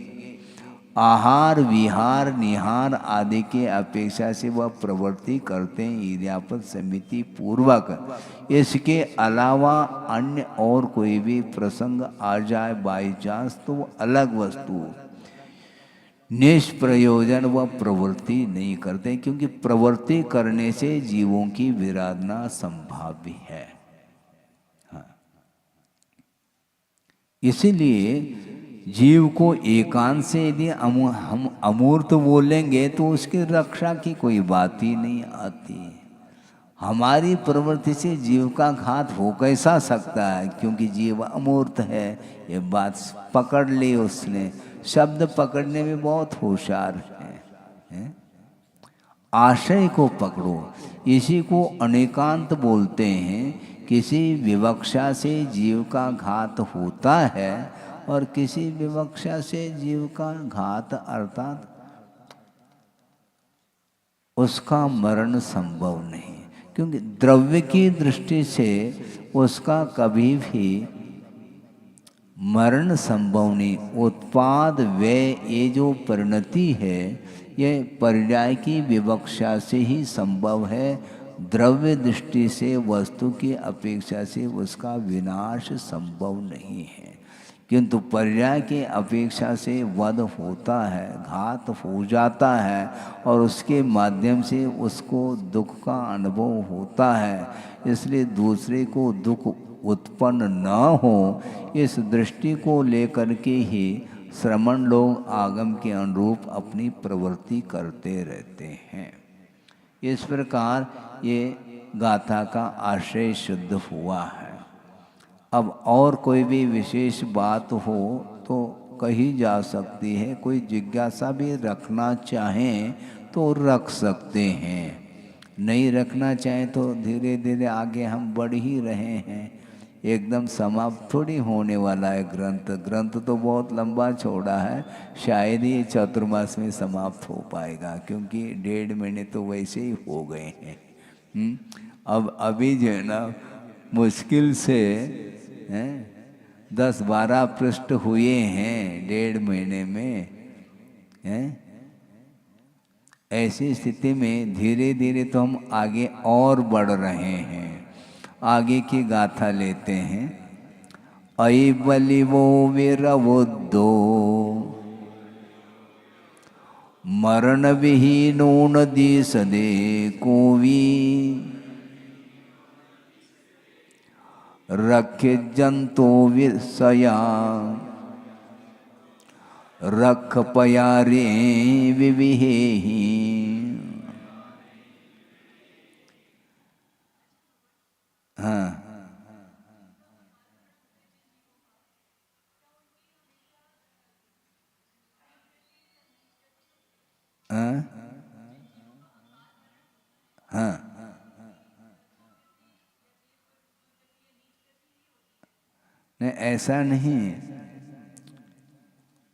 [SPEAKER 1] आहार विहार निहार आदि के अपेक्षा से वह प्रवृत्ति करते हैं ईर्यापद समिति पूर्वक। इसके अलावा अन्य और कोई भी प्रसंग आ जाए बाई चांस तो वो अलग वस्तु, निष्प्रयोजन वह प्रवृत्ति नहीं करते, क्योंकि प्रवृत्ति करने से जीवों की विराधना संभाव्य है। हाँ। इसीलिए जीव को एकांत से यदि हम अमूर्त बोलेंगे तो उसकी रक्षा की कोई बात ही नहीं आती। हमारी प्रवृत्ति से जीव का घात हो कैसा सकता है, क्योंकि जीव अमूर्त है। ये बात पकड़ ली उसने, शब्द पकड़ने में बहुत होशियार है। आशय को पकड़ो, इसी को अनेकांत बोलते हैं। किसी विवक्षा से जीव का घात होता है और किसी विवक्षा से जीव का घात अर्थात उसका मरण संभव नहीं, क्योंकि द्रव्य की दृष्टि से उसका कभी भी मरण संभव नहीं। उत्पाद व्यय ये जो परिणति है, ये पर्याय की विवक्षा से ही संभव है। द्रव्य दृष्टि से वस्तु की अपेक्षा से उसका विनाश संभव नहीं है, किंतु पर्याय की अपेक्षा से वध होता है, घात हो जाता है, और उसके माध्यम से उसको दुख का अनुभव होता है। इसलिए दूसरे को दुख उत्पन्न न हो, इस दृष्टि को लेकर के ही श्रमण लोग आगम के अनुरूप अपनी प्रवृत्ति करते रहते हैं। इस प्रकार ये गाथा का आशय शुद्ध हुआ है। अब और कोई भी विशेष बात हो तो कही जा सकती है, कोई जिज्ञासा भी रखना चाहें तो रख सकते हैं, नहीं रखना चाहें तो धीरे धीरे आगे हम बढ़ ही रहे हैं। एकदम समाप्त थोड़ी होने वाला है ग्रंथ तो बहुत लंबा चौड़ा है, शायद ही चतुर्मास में समाप्त हो पाएगा, क्योंकि 1.5 महीने तो वैसे ही हो गए हैं। अब अभी जो है ना मुश्किल से 10-12 पृष्ठ हुए हैं 1.5 महीने में। ऐसी स्थिति में धीरे धीरे तो हम आगे और बढ़ रहे हैं। आगे की गाथा लेते हैं। अयि बलिवो विरवुद्धो मरण विहीनो नदी सदे कोवी रखे जंतो विषया रख पयारे विविहेहि। हाँ, हाँ? नहीं, ऐसा नहीं।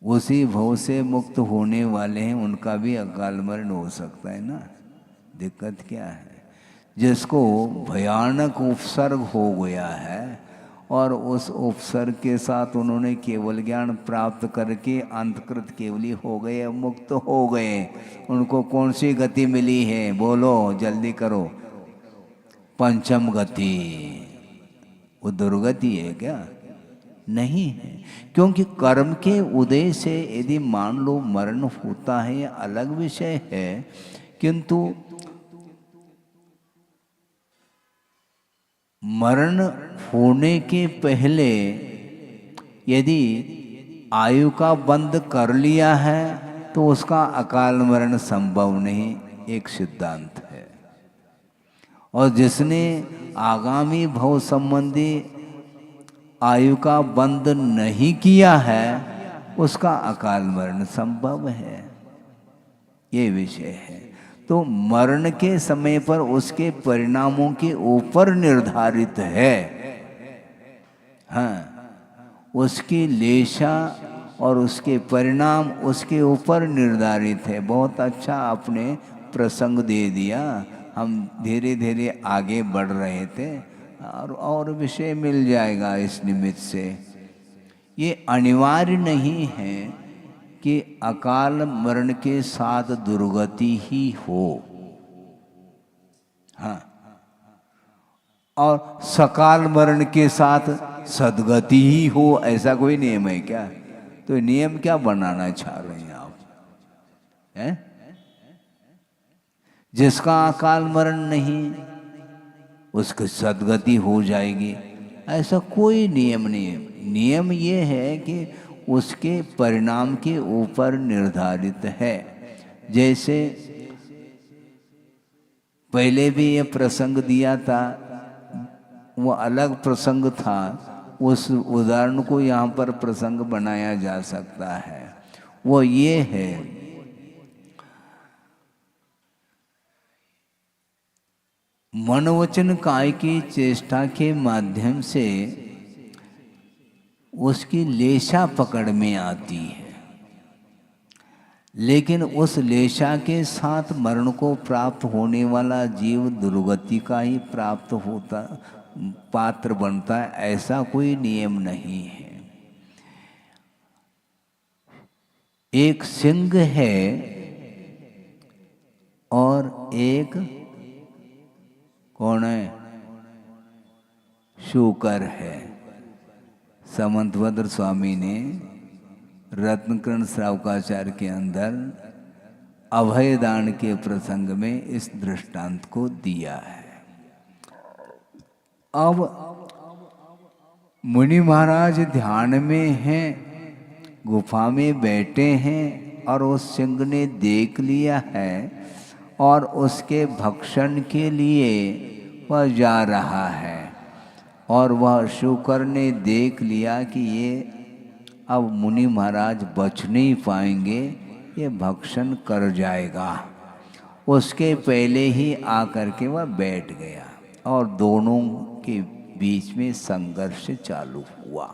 [SPEAKER 1] उसी भव से मुक्त होने वाले हैं, उनका भी अकाल मरण हो सकता है ना। दिक्कत क्या है? जिसको भयानक उपसर्ग हो गया है और उस उपसर्ग के साथ उन्होंने केवल ज्ञान प्राप्त करके अंतकृत केवली हो गए, मुक्त हो गए, उनको कौन सी गति मिली है? बोलो, जल्दी करो। पंचम गति। वो दुर्गति है क्या? नहीं है। क्योंकि कर्म के उदय से यदि मान लो मरण होता है, यह अलग विषय है, किंतु मरण होने के पहले यदि आयु का बंध कर लिया है तो उसका अकाल मरण संभव नहीं, एक सिद्धांत है। और जिसने आगामी भव संबंधी आयु का बंध नहीं किया है उसका अकाल मरण संभव है, ये विषय है। तो मरण के समय पर उसके परिणामों के ऊपर निर्धारित है। हाँ, उसकी लेशा और उसके परिणाम उसके ऊपर निर्धारित है। बहुत अच्छा आपने प्रसंग दे दिया। हम धीरे धीरे आगे बढ़ रहे थे और विषय मिल जाएगा इस निमित्त से। ये अनिवार्य नहीं है कि अकाल मरण के साथ दुर्गति ही हो। हाँ, और सकाल मरण के साथ सद्गति ही हो, ऐसा कोई नियम है क्या? तो नियम क्या बनाना चाह रहे हैं आप? हैं? जिसका अकाल मरण नहीं उसकी सद्गति हो जाएगी, ऐसा कोई नियम नहीं है। नियम ये है कि उसके परिणाम के ऊपर निर्धारित है। जैसे पहले भी ये प्रसंग दिया था, वो अलग प्रसंग था, उस उदाहरण को यहाँ पर प्रसंग बनाया जा सकता है। वो ये है, मनोवचन काय की चेष्टा के माध्यम से उसकी लेशा पकड़ में आती है, लेकिन उस लेशा के साथ मरण को प्राप्त होने वाला जीव दुर्गति का ही प्राप्त होता पात्र बनता है, ऐसा कोई नियम नहीं है। एक सिंह है और एक कौन है? शूकर है। समंतभद्र स्वामी ने रत्नकर्ण श्रावकाचार्य के अंदर अभयदान के प्रसंग में इस दृष्टांत को दिया है। अब मुनि महाराज ध्यान में हैं, गुफा में बैठे हैं और उस सिंह ने देख लिया है और उसके भक्षण के लिए वह जा रहा है। और वह शूकर ने देख लिया कि ये अब मुनि महाराज बच नहीं पाएंगे, ये भक्षण कर जाएगा। उसके पहले ही आकर के वह बैठ गया और दोनों के बीच में संघर्ष चालू हुआ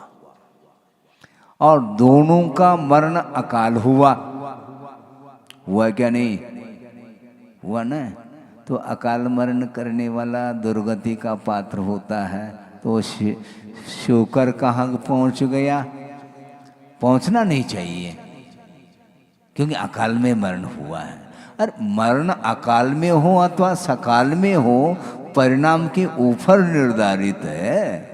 [SPEAKER 1] और दोनों का मरण अकाल हुआ। हुआ क्या? नहीं हुआ ना? तो अकाल मरण करने वाला दुर्गति का पात्र होता है। तो शूकर कहाँ पहुंच गया? पहुंचना नहीं चाहिए, क्योंकि अकाल में मरण हुआ है। और मरण अकाल में हो अथवा सकाल में हो, परिणाम के ऊपर निर्धारित है।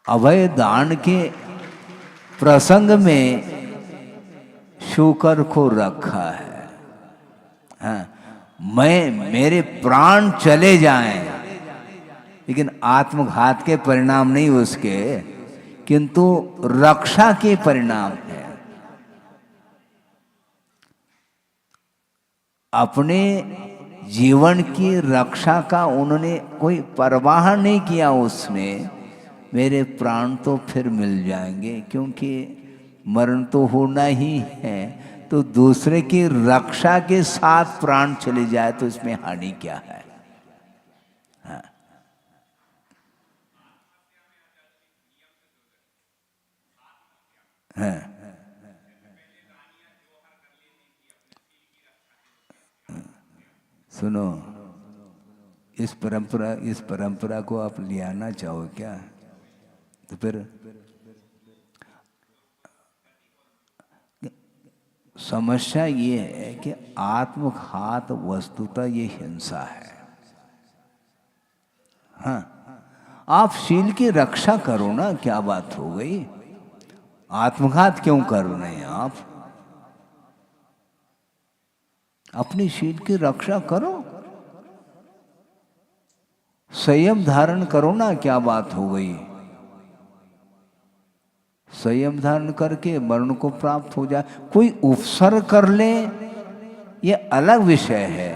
[SPEAKER 1] अभय दान के प्रसंग में शूकर को रखा है। हाँ, मेरे प्राण चले जाएं, लेकिन आत्मघात के परिणाम नहीं उसके, किंतु रक्षा के परिणाम है। अपने जीवन की रक्षा का उन्होंने कोई परवाह नहीं किया। उसने मेरे प्राण तो फिर मिल जाएंगे, क्योंकि मरण तो होना ही है, तो दूसरे की रक्षा के साथ प्राण चले जाए तो इसमें हानि क्या है? हाँ। हैं। सुनो, इस परंपरा को आप ले आना चाहो क्या? तो फिर समस्या ये है कि आत्मघात वस्तुतः ये हिंसा है। हाँ, आप शील की रक्षा करो ना, क्या बात हो गई? आत्मघात क्यों कर रहे हैं आप? अपनी शील की रक्षा करो, संयम धारण करो ना, क्या बात हो गई? संयम धारण करके मरण को प्राप्त हो जाए, कोई उपसर्ग कर ले, ये अलग विषय है।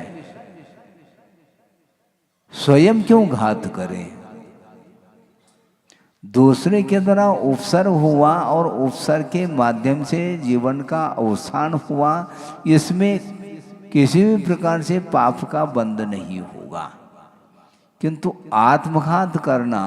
[SPEAKER 1] स्वयं क्यों घात करें? दूसरे के द्वारा उपसर्ग हुआ और उपसर्ग के माध्यम से जीवन का अवसान हुआ, इसमें किसी भी प्रकार से पाप का बंध नहीं होगा। किंतु आत्मघात करना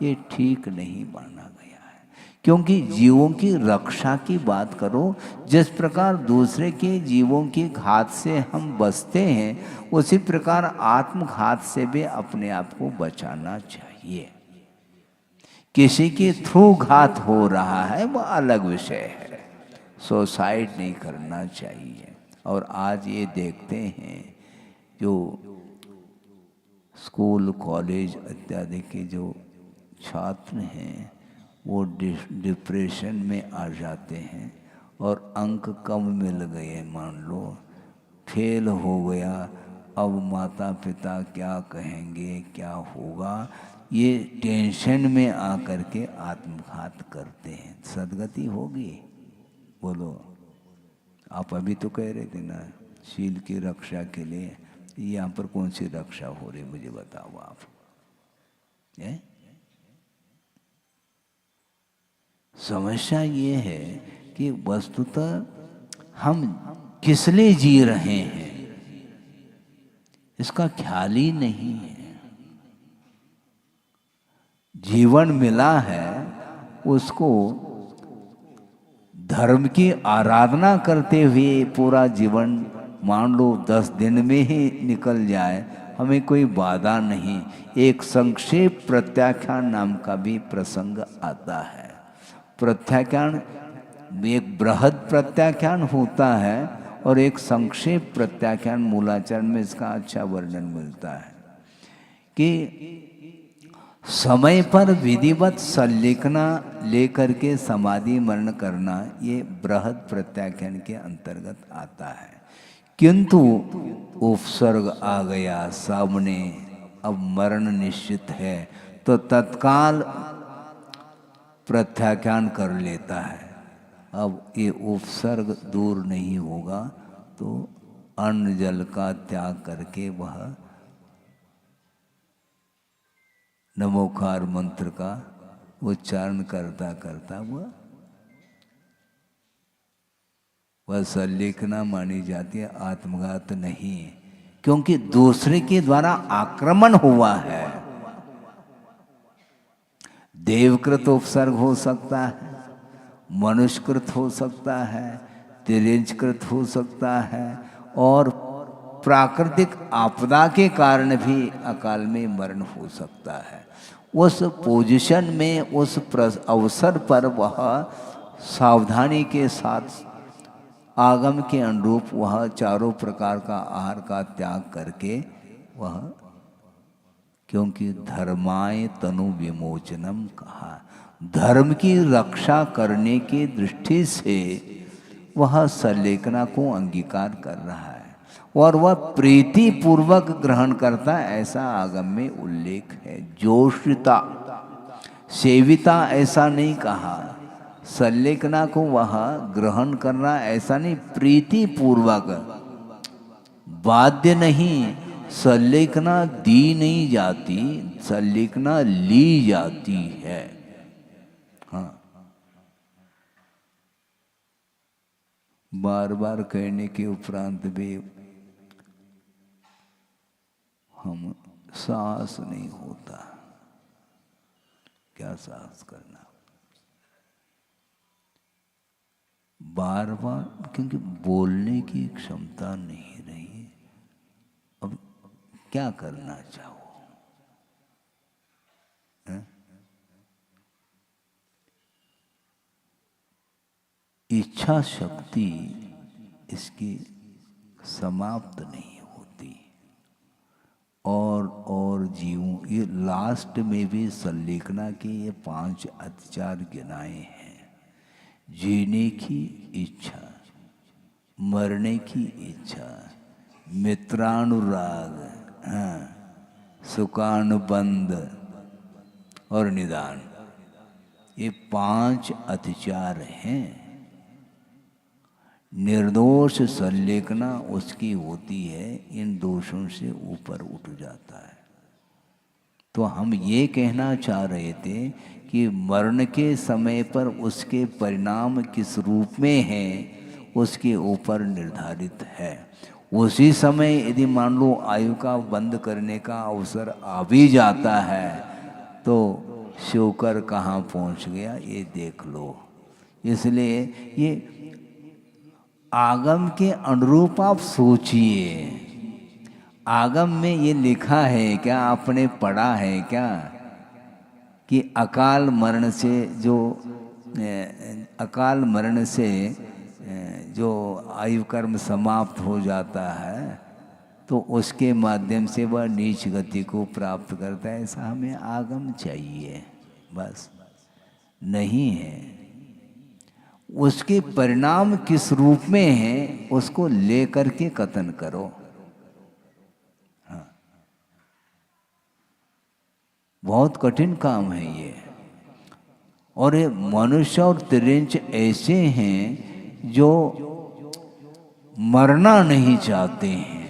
[SPEAKER 1] ये ठीक नहीं माना गया है, क्योंकि जीवों की रक्षा की बात करो। जिस प्रकार दूसरे के जीवों के घात से हम बचते हैं, उसी प्रकार आत्मघात से भी अपने आप को बचाना चाहिए। किसी के थ्रू घात हो रहा है वो अलग विषय है, सुसाइड नहीं करना चाहिए। और आज ये देखते हैं जो स्कूल कॉलेज इत्यादि के जो छात्र हैं वो डिप्रेशन में आ जाते हैं और अंक कम मिल गए, मान लो फेल हो गया, अब माता पिता क्या कहेंगे, क्या होगा, ये टेंशन में आकर के आत्मघात करते हैं। सदगति होगी? बोलो। आप अभी तो कह रहे थे ना शील की रक्षा के लिए, यहाँ पर कौन सी रक्षा हो रही मुझे बताओ आप? है? समस्या ये है कि वस्तुतः हम किस लिए जी रहे हैं इसका ख्याल ही नहीं है। जीवन मिला है उसको धर्म की आराधना करते हुए पूरा जीवन मान लो 10 दिन में ही निकल जाए, हमें कोई बाधा नहीं। एक संक्षेप प्रत्याख्यान नाम का भी प्रसंग आता है। प्रत्याख्यान, एक बृहद प्रत्याख्यान होता है और एक संक्षेप प्रत्याख्यान। मूलाचरण में इसका अच्छा वर्णन मिलता है कि समय पर विधिवत संलेखना लेकर के समाधि मरण करना, ये बृहद प्रत्याख्यान के अंतर्गत आता है। किंतु उपसर्ग आ गया सामने, अब मरण निश्चित है तो तत्काल प्रत्याख्यान कर लेता है। अब ये उपसर्ग दूर नहीं होगा तो अन्न जल का त्याग करके वह नमोकार मंत्र का उच्चारण करता करता वह संलेखना मानी जाती है, आत्मघात नहीं। क्योंकि दूसरे के द्वारा आक्रमण हुआ है। देवकृत उपसर्ग हो सकता है, मनुष्यकृत हो सकता है, तिर्यंचकृत हो सकता है, और प्राकृतिक आपदा के कारण भी अकाल में मरण हो सकता है। उस पोजीशन में, उस अवसर पर वह सावधानी के साथ आगम के अनुरूप वह चारों प्रकार का आहार का त्याग करके वह, क्योंकि धर्माय तनु विमोचनम कहा, धर्म की रक्षा करने की दृष्टि से वह संलेखना को अंगीकार कर रहा है और वह प्रीति पूर्वक ग्रहण करता है, ऐसा आगम में उल्लेख है। जोशिता सेविता ऐसा नहीं कहा, संलेखना को वह ग्रहण करना ऐसा नहीं, प्रीति पूर्वक, बाध्य नहीं। संलेखना दी नहीं जाती, संलेखना ली जाती है। हाँ, बार बार कहने के उपरांत भी हम साहस नहीं होता, क्या साहस करना। बार बार, क्योंकि बोलने की क्षमता नहीं रही। अब क्या करना चाहो? है? इच्छा शक्ति इसकी समाप्त नहीं होती। और जीवों, ये लास्ट में भी संलेखना के ये 5 अत्याचार गिनाए हैं। जीने की इच्छा, मरने की इच्छा, मित्रानुराग, हाँ, सुखानुबंध और निदान, ये 5 अत्याचार हैं। निर्दोष संलेखना उसकी होती है, इन दोषों से ऊपर उठ जाता है। तो हम ये कहना चाह रहे थे कि मरण के समय पर उसके परिणाम किस रूप में हैं, उसके ऊपर निर्धारित है। उसी समय यदि मान लो आयु का बंद करने का अवसर आ भी जाता है तो शोकर कहाँ पहुँच गया ये देख लो। इसलिए ये आगम के अनुरूप आप सोचिए। आगम में ये लिखा है क्या, आपने पढ़ा है क्या कि अकाल मरण से जो आयु कर्म समाप्त हो जाता है तो उसके माध्यम से वह नीच गति को प्राप्त करता है। ऐसा हमें आगम चाहिए, बस नहीं है। उसके परिणाम किस रूप में हैं उसको लेकर के कथन करो। हाँ, बहुत कठिन काम है ये। और ये मनुष्य और तिर्यंच ऐसे हैं जो मरना नहीं चाहते हैं,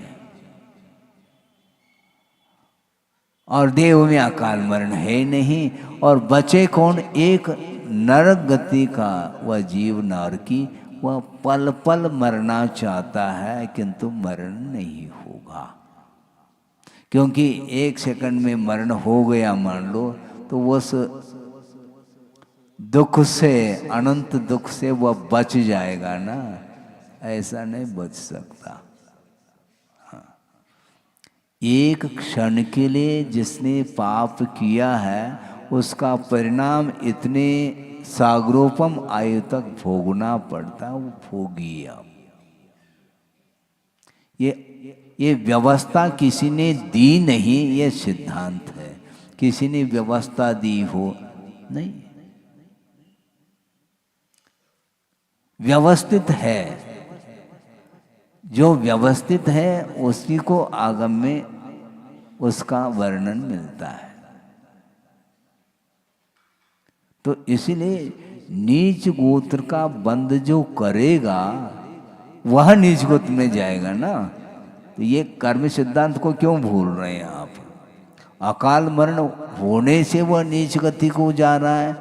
[SPEAKER 1] और देव में अकाल मरण है नहीं। और बचे कौन? एक नरक गति का वह जीव नारकी, वह पल पल मरना चाहता है किंतु मरण नहीं होगा। क्योंकि 1 सेकंड में मरण हो गया मान लो तो उस दुख से, अनंत दुख से वह बच जाएगा ना, ऐसा नहीं बच सकता। एक क्षण के लिए जिसने पाप किया है उसका परिणाम इतने सागरोपम आयु तक भोगना पड़ता, वो भोगी। आप ये व्यवस्था किसी ने दी नहीं, ये सिद्धांत है। किसी ने व्यवस्था दी हो नहीं, व्यवस्थित है। जो व्यवस्थित है उसी को आगम में उसका वर्णन मिलता है। तो इसलिए नीच गोत्र का बंध जो करेगा वह नीच गोत्र में जाएगा ना। तो ये कर्म सिद्धांत को क्यों भूल रहे हैं आप? अकाल मरण होने से वह नीच गति को जा रहा है,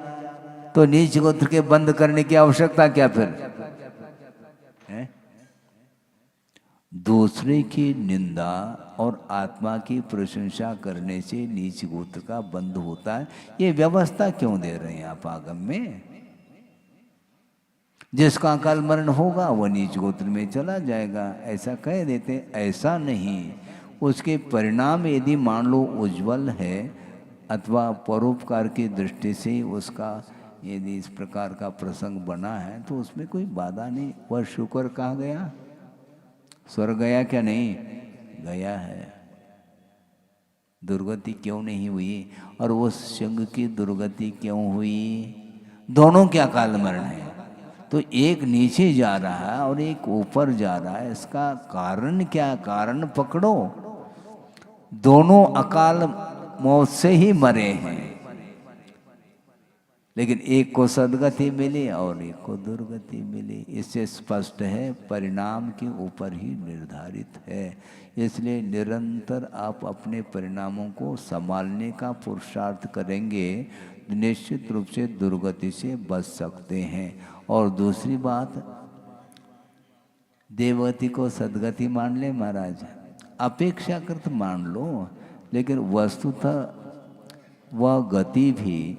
[SPEAKER 1] तो नीच गोत्र के बंद करने की आवश्यकता क्या फिर है? दूसरे की निंदा और आत्मा की प्रशंसा करने से नीच गोत्र का बंध होता है। ये व्यवस्था क्यों दे रहे हैं आप आगम में? जिसका अकाल मरण होगा वह नीच गोत्र में चला जाएगा, ऐसा कह देते। ऐसा नहीं, उसके परिणाम यदि मान लो उज्जवल है अथवा परोपकार की दृष्टि से उसका यदि इस प्रकार का प्रसंग बना है तो उसमें कोई बाधा नहीं। वह शुक्र कहाँ गया? स्वर्ग गया क्या? नहीं गया है। दुर्गति क्यों नहीं हुई? और वो सिंह की दुर्गति क्यों हुई? दोनों के अकाल मरण है। तो एक नीचे जा रहा है और एक ऊपर जा रहा है, इसका कारण क्या? कारण पकड़ो। दोनों अकाल मौत से ही मरे हैं, लेकिन एक को सदगति मिली और एक को दुर्गति मिली। इससे स्पष्ट है परिणाम के ऊपर ही निर्धारित है। इसलिए निरंतर आप अपने परिणामों को संभालने का पुरुषार्थ करेंगे, निश्चित रूप से दुर्गति से बच सकते हैं। और दूसरी बात, देवगति को सदगति मान ले महाराज, अपेक्षाकृत मान लो, लेकिन वस्तुतः वह गति भी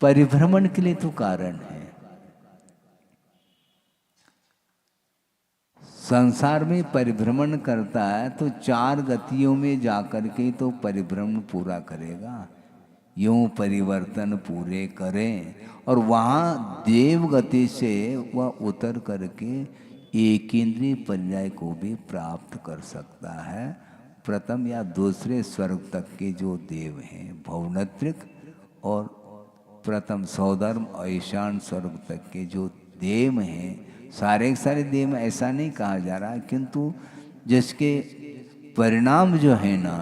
[SPEAKER 1] परिभ्रमण के लिए तो कारण है। संसार में परिभ्रमण करता है तो 4 गतियों में जाकर के तो परिभ्रमण पूरा करेगा। यूं परिवर्तन पूरे करें और वहाँ देव गति से वह उतर करके एक इंद्रिय पर्याय को भी प्राप्त कर सकता है। प्रथम या दूसरे स्वर्ग तक के जो देव हैं भवनत्रिक और प्रथम सौधर्म और ईशान स्वर्ग तक के जो देव हैं, सारे के सारे देव ऐसा नहीं कहा जा रहा, किंतु जिसके परिणाम जो है ना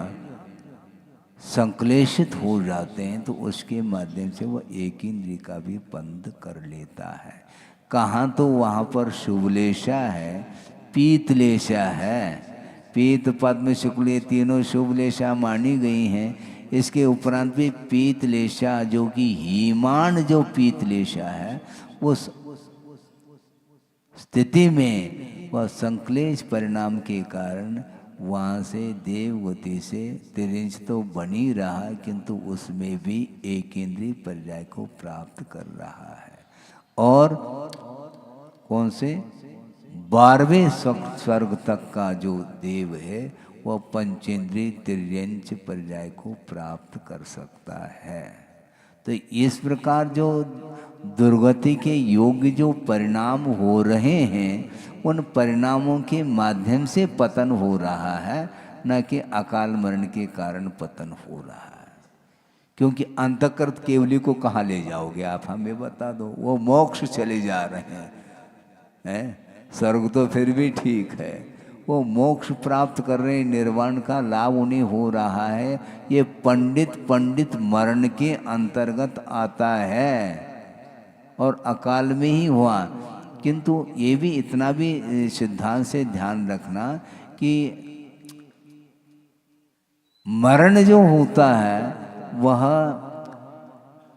[SPEAKER 1] संक्लेशित हो जाते हैं तो उसके माध्यम से वह एक इंद्रिय का भी बंध कर लेता है। कहाँ तो वहाँ पर शुभलेशा है, पीतलेशा है, पीत पद्म शुक्ल ये तीनों शुभलेशा मानी गई हैं। इसके उपरांत भी पीतलेशा जो कि हीमान जो पीतलेशा है उस स्थिति में वह संक्लेश परिणाम के कारण वहाँ से देवगति से तिरिंच तो बनी रहा किंतु उसमें भी एक इंद्रिय पर्याय को प्राप्त कर रहा है। और कौन से 12वें स्वर्ग तक का जो देव है वह पंचेंद्रिय तिर्यंच पर्याय को प्राप्त कर सकता है। तो इस प्रकार जो दुर्गति के योग्य जो परिणाम हो रहे हैं उन परिणामों के माध्यम से पतन हो रहा है, न कि अकाल मरण के कारण पतन हो रहा है। क्योंकि अंतःकृत केवली को कहाँ ले जाओगे आप, हमें बता दो। वो मोक्ष चले जा रहे हैं, स्वर्ग तो फिर भी ठीक है, वो मोक्ष प्राप्त कर रहे हैं, निर्वाण का लाभ उन्हें हो रहा है। ये पंडित मरण के अंतर्गत आता है और अकाल में ही हुआ। किंतु ये भी इतना भी सिद्धांत से ध्यान रखना कि मरण जो होता है वह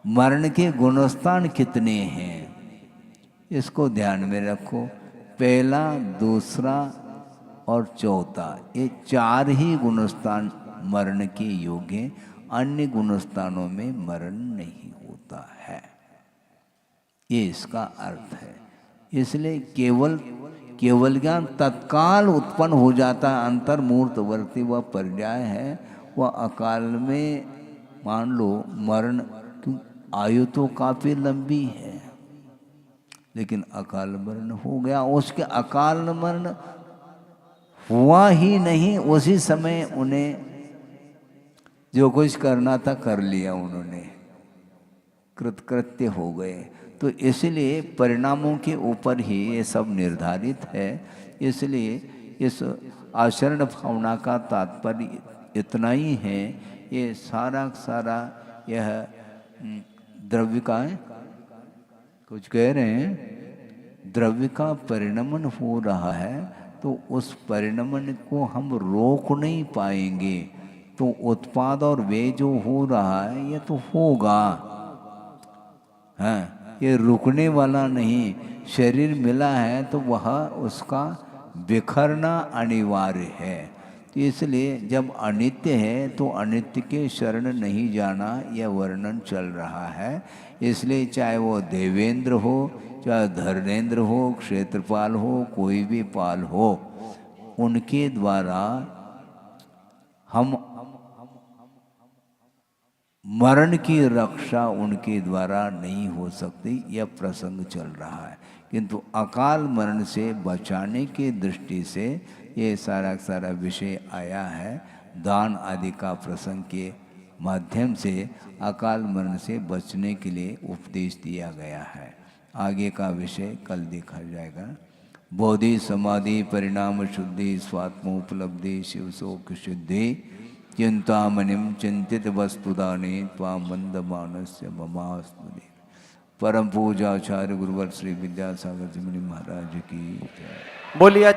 [SPEAKER 1] मरण के गुणस्थान कितने हैं इसको ध्यान में रखो। पहला, दूसरा और चौथा, ये 4 ही गुणस्थान मरण के योग्य हैं। अन्य गुणस्थानों में मरण नहीं होता है, ये इसका अर्थ है। इसलिए केवल ज्ञान तत्काल उत्पन्न हो जाता है। अंतर्मूर्तवर्ती वह पर्याय है, वह अकाल में मान लो मरण, आयु तो काफी लंबी है लेकिन अकाल मरण हो गया। उसके अकाल मरण हुआ ही नहीं, उसी समय उन्हें जो कुछ करना था कर लिया, उन्होंने कृतकृत्य हो गए। तो इसलिए परिणामों के ऊपर ही ये सब निर्धारित है। इसलिए इस आचरण भावना का तात्पर्य इतना ही है। ये सारा यह द्रव्य का है, कुछ कह रहे हैं, द्रव्य का परिणमन हो रहा है तो उस परिणमन को हम रोक नहीं पाएंगे। तो उत्पाद और व्यय जो हो रहा है ये तो होगा, हाँ, ये रुकने वाला नहीं। शरीर मिला है तो वह उसका बिखरना अनिवार्य है। तो इसलिए जब अनित्य है तो अनित्य के शरण नहीं जाना, यह वर्णन चल रहा है। इसलिए चाहे वो देवेंद्र हो, चाहे धर्मेंद्र हो, क्षेत्रपाल हो, कोई भी पाल हो, उनके द्वारा हम मरण की रक्षा उनके द्वारा नहीं हो सकती, यह प्रसंग चल रहा है। किंतु अकाल मरण से बचाने की दृष्टि से ये सारा विषय आया है। दान आदि का प्रसंग के माध्यम से अकाल मरण से बचने के लिए उपदेश दिया गया है। आगे का विषय कल देखा जाएगा। बोधि समाधि परिणाम शुद्धि स्वात्मोपलब्धि शिवशोक शुद्धि चिंतामणिम चिंतित वस्तुदाने त्वां मंदमानस्य ममास्मृति। परम पूजाचार्य गुरुवर श्री विद्यासागर जी महाराज की जय।
[SPEAKER 2] बोलिए।